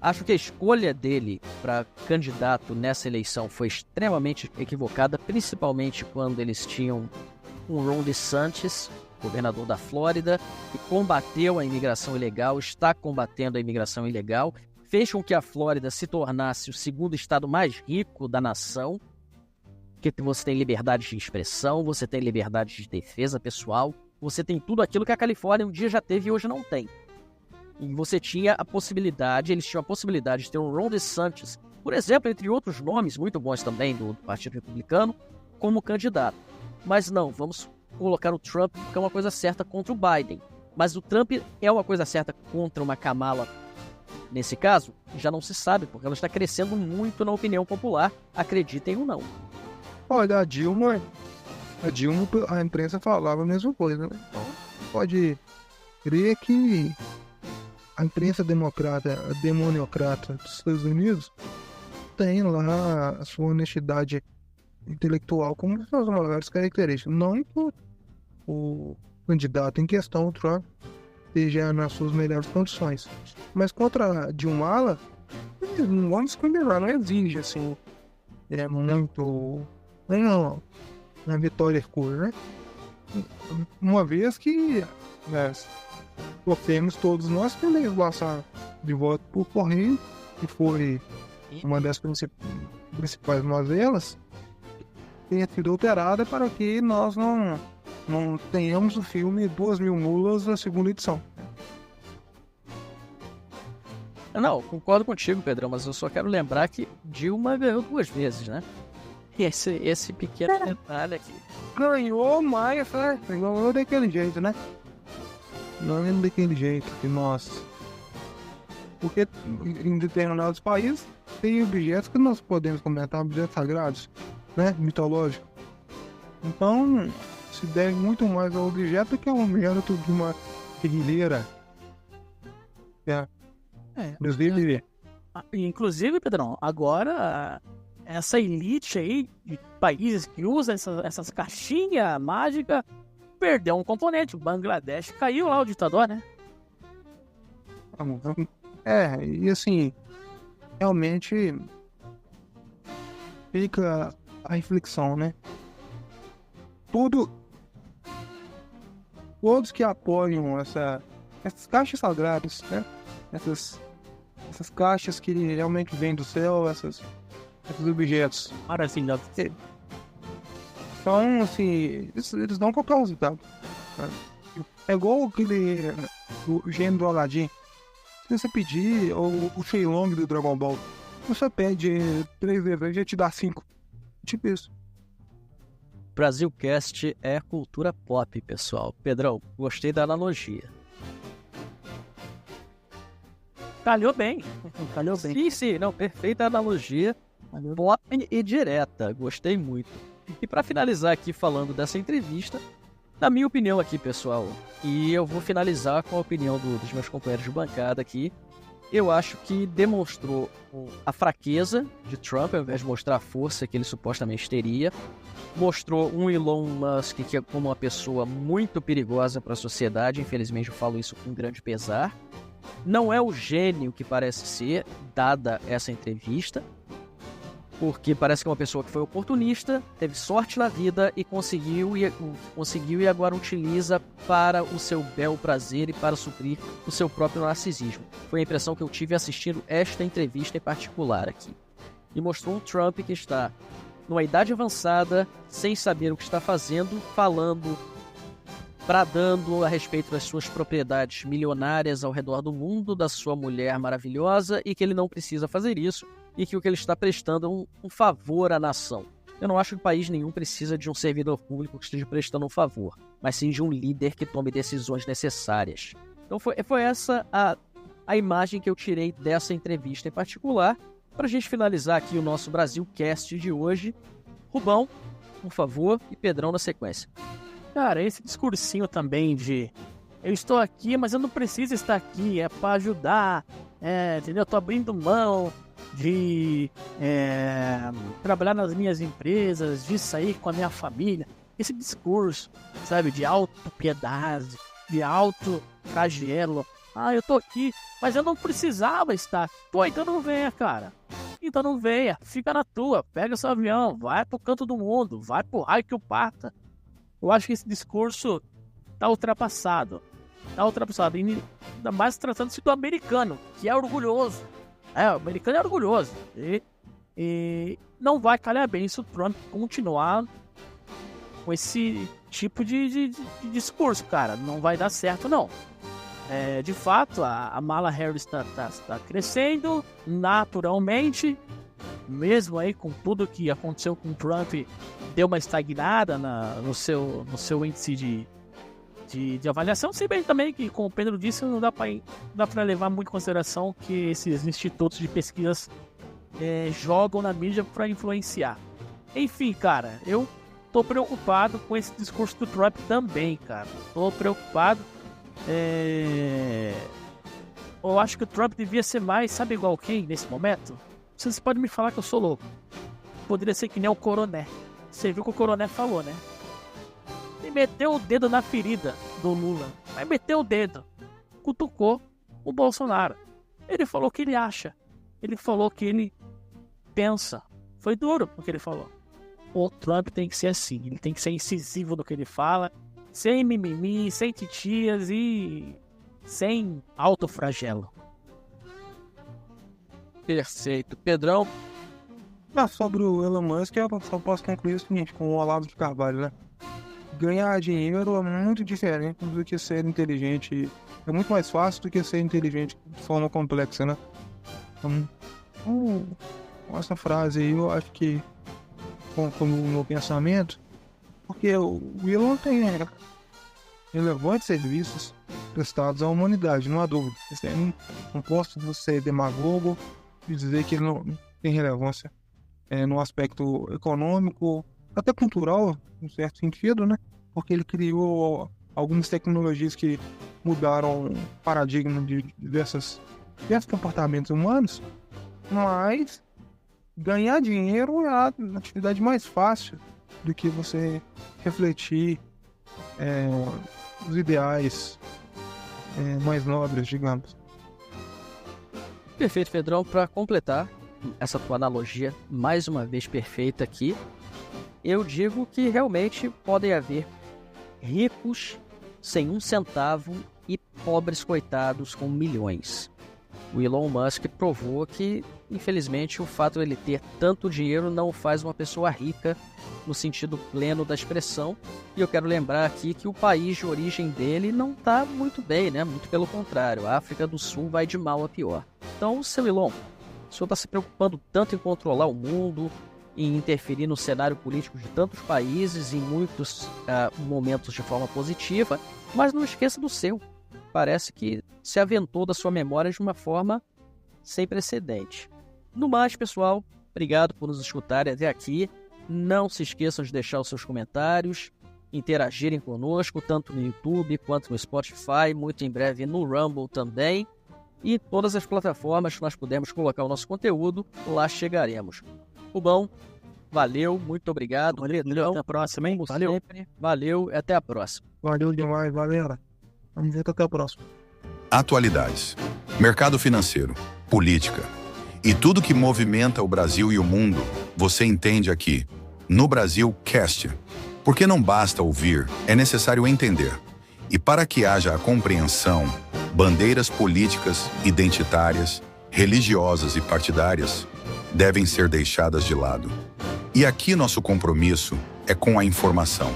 Acho que a escolha dele para candidato nessa eleição foi extremamente equivocada, principalmente quando eles tinham um Ron DeSantis, governador da Flórida, que combateu a imigração ilegal, está combatendo a imigração ilegal, fez com que a Flórida se tornasse o segundo estado mais rico da nação, porque você tem liberdade de expressão, você tem liberdade de defesa pessoal, você tem tudo aquilo que a Califórnia um dia já teve e hoje não tem. E você tinha a possibilidade, eles tinham a possibilidade de ter um Ron DeSantis, por exemplo, entre outros nomes muito bons também do Partido Republicano, como candidato. Mas não, vamos colocar o Trump, que é uma coisa certa contra o Biden. Mas o Trump é uma coisa certa contra uma Kamala. Nesse caso, já não se sabe, porque ela está crescendo muito na opinião popular, acreditem ou não. Olha, a Dilma, a imprensa falava a mesma coisa, né? Então, pode crer que a imprensa demoniocrata dos Estados Unidos tem lá a sua honestidade intelectual como uma das maiores características. Não que o candidato em questão, o Trump, esteja nas suas melhores condições. Mas contra a Dilma, não vamos combinar, não exige assim. É muito. Não, na vitória escura, né? Uma vez que sofremos todos nós pela legislação de voto por correio, que foi uma das principais mazelas, tenha sido alterada para que nós não tenhamos o filme 2.000 Mulas, a segunda edição. Não, concordo contigo, Pedrão, mas eu só quero lembrar que Dilma ganhou 2 vezes, né? Esse pequeno detalhe aqui. Ganhou, mas ganhou daquele jeito, né? Ganhou daquele jeito que nós... Porque em determinados países tem objetos que nós podemos comentar, objetos sagrados, né? Mitológicos. Então, se deve muito mais ao objeto que ao mérito de uma guerrilheira. Inclusive, Pedrão, agora essa elite aí de países que usam essas caixinhas mágicas perdeu um componente. O Bangladesh caiu lá, o ditador, né? E assim, realmente fica a reflexão, né? Todos que apoiam essas caixas sagradas, né? Essas caixas que realmente vêm do céu, esses objetos. Maravilhoso. Então, assim, eles dão qualquer resultado. É igual aquele o gênio do Aladdin. Se você pedir, ou o Shenlong do Dragon Ball, você pede 3 vezes, ele já te dá 5. Tipo isso. Brasilcast é cultura pop, pessoal. Pedrão, gostei da analogia. Calhou bem. Calhou bem. Sim, não, perfeita analogia. Pop e direta, gostei muito. E para finalizar aqui falando dessa entrevista, na minha opinião aqui, pessoal, e eu vou finalizar com a opinião dos meus companheiros de bancada aqui, eu acho que demonstrou a fraqueza de Trump, ao invés de mostrar a força que ele supostamente teria. Mostrou um Elon Musk que é como uma pessoa muito perigosa para a sociedade, infelizmente eu falo isso com grande pesar. Não é o gênio que parece ser, dada essa entrevista, porque parece que é uma pessoa que foi oportunista, teve sorte na vida e conseguiu e agora utiliza para o seu bel prazer e para suprir o seu próprio narcisismo. Foi a impressão que eu tive assistindo esta entrevista em particular aqui. E mostrou um Trump que está numa idade avançada, sem saber o que está fazendo, falando, bradando a respeito das suas propriedades milionárias ao redor do mundo, da sua mulher maravilhosa, e que ele não precisa fazer isso, e que o que ele está prestando é um favor à nação. Eu não acho que país nenhum precisa de um servidor público que esteja prestando um favor, mas sim de um líder que tome decisões necessárias. Então foi essa a imagem que eu tirei dessa entrevista em particular. Para a gente finalizar aqui o nosso Brasilcast de hoje, Rubão, por favor, e Pedrão na sequência. Cara, esse discursinho também de eu estou aqui, mas eu não preciso estar aqui, é para ajudar, entendeu? Eu tô abrindo mão de trabalhar nas minhas empresas, de sair com a minha família. Esse discurso, sabe, de autopiedade, de autoflagelo. Eu tô aqui, mas eu não precisava estar. Pô, então não venha, cara. Então não venha, fica na tua, pega seu avião, vai pro canto do mundo, vai pro raio que o parta. Eu acho que esse discurso tá ultrapassado. Ainda mais tratando-se do americano, que é orgulhoso. O americano é orgulhoso. E não vai calhar bem se o Trump continuar com esse tipo de discurso, cara. Não vai dar certo, não. De fato, a Kamala Harris está crescendo naturalmente, mesmo aí com tudo que aconteceu com o Trump, deu uma estagnada no seu índice de avaliação, se bem também que, como o Pedro disse, não dá para levar muito em consideração que esses institutos de pesquisas jogam na mídia para influenciar. Enfim, cara, eu tô preocupado com esse discurso do Trump também, cara. Tô preocupado. Eu acho que o Trump devia ser mais, sabe igual quem nesse momento? Vocês podem me falar que eu sou louco. Poderia ser que nem o Coroné. Você viu o que o Coroné falou, né? Ele meteu o dedo na ferida do Lula. Mas meteu o dedo. Cutucou o Bolsonaro. Ele falou o que ele acha. Ele falou o que ele pensa. Foi duro o que ele falou. O Trump tem que ser assim. Ele tem que ser incisivo no que ele fala. Sem mimimi, sem titias e sem autoflagelo. Perfeito. Pedrão? Sobre o Elon Musk, eu só posso concluir o seguinte, com o Olavo de Carvalho, né? Ganhar dinheiro é muito diferente do que ser inteligente. É muito mais fácil do que ser inteligente de forma complexa, né? Então, com essa frase aí, eu acho que, como o meu pensamento, porque o Elon tem relevantes serviços prestados à humanidade, não há dúvida. Não posso ser demagogo e dizer que ele não tem relevância no aspecto econômico, até cultural, em certo sentido, né? Porque ele criou algumas tecnologias que mudaram o paradigma de diversos comportamentos humanos, mas ganhar dinheiro é a atividade mais fácil do que você refletir os ideais mais nobres, digamos. Perfeito, Pedrão. Para completar essa tua analogia, mais uma vez perfeita aqui, eu digo que realmente podem haver ricos sem um centavo e pobres coitados com milhões. O Elon Musk provou que, infelizmente, o fato de ele ter tanto dinheiro não o faz uma pessoa rica no sentido pleno da expressão. E eu quero lembrar aqui que o país de origem dele não está muito bem, né? Muito pelo contrário, a África do Sul vai de mal a pior. Então, seu Elon, o senhor está se preocupando tanto em controlar o mundo, em interferir no cenário político de tantos países, em muitos momentos de forma positiva, mas não esqueça do seu. Parece que se aventou da sua memória de uma forma sem precedente. No mais, pessoal, obrigado por nos escutarem até aqui. Não se esqueçam de deixar os seus comentários, interagirem conosco, tanto no YouTube quanto no Spotify, muito em breve no Rumble também. E todas as plataformas que nós pudermos colocar o nosso conteúdo, lá chegaremos. Rubão, valeu, muito obrigado. Valeu, até a próxima, hein? Valeu. Sempre. Valeu, até a próxima. Valeu demais, galera. Vamos ver até a próxima. Atualidades. mercado financeiro, política e tudo que movimenta o Brasil e o mundo, você entende aqui, no Brasil Cast. Porque não basta ouvir, é necessário entender. E para que haja a compreensão, bandeiras políticas, identitárias, religiosas e partidárias devem ser deixadas de lado. E aqui nosso compromisso é com a informação.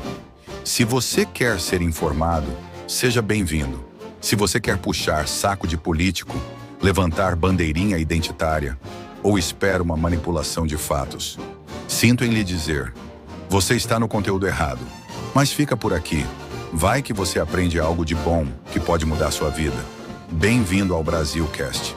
Se você quer ser informado, seja bem-vindo. Se você quer puxar saco de político, levantar bandeirinha identitária ou espera uma manipulação de fatos, sinto em lhe dizer, você está no conteúdo errado. Mas fica por aqui. Vai que você aprende algo de bom que pode mudar sua vida. Bem-vindo ao Brasil Cast.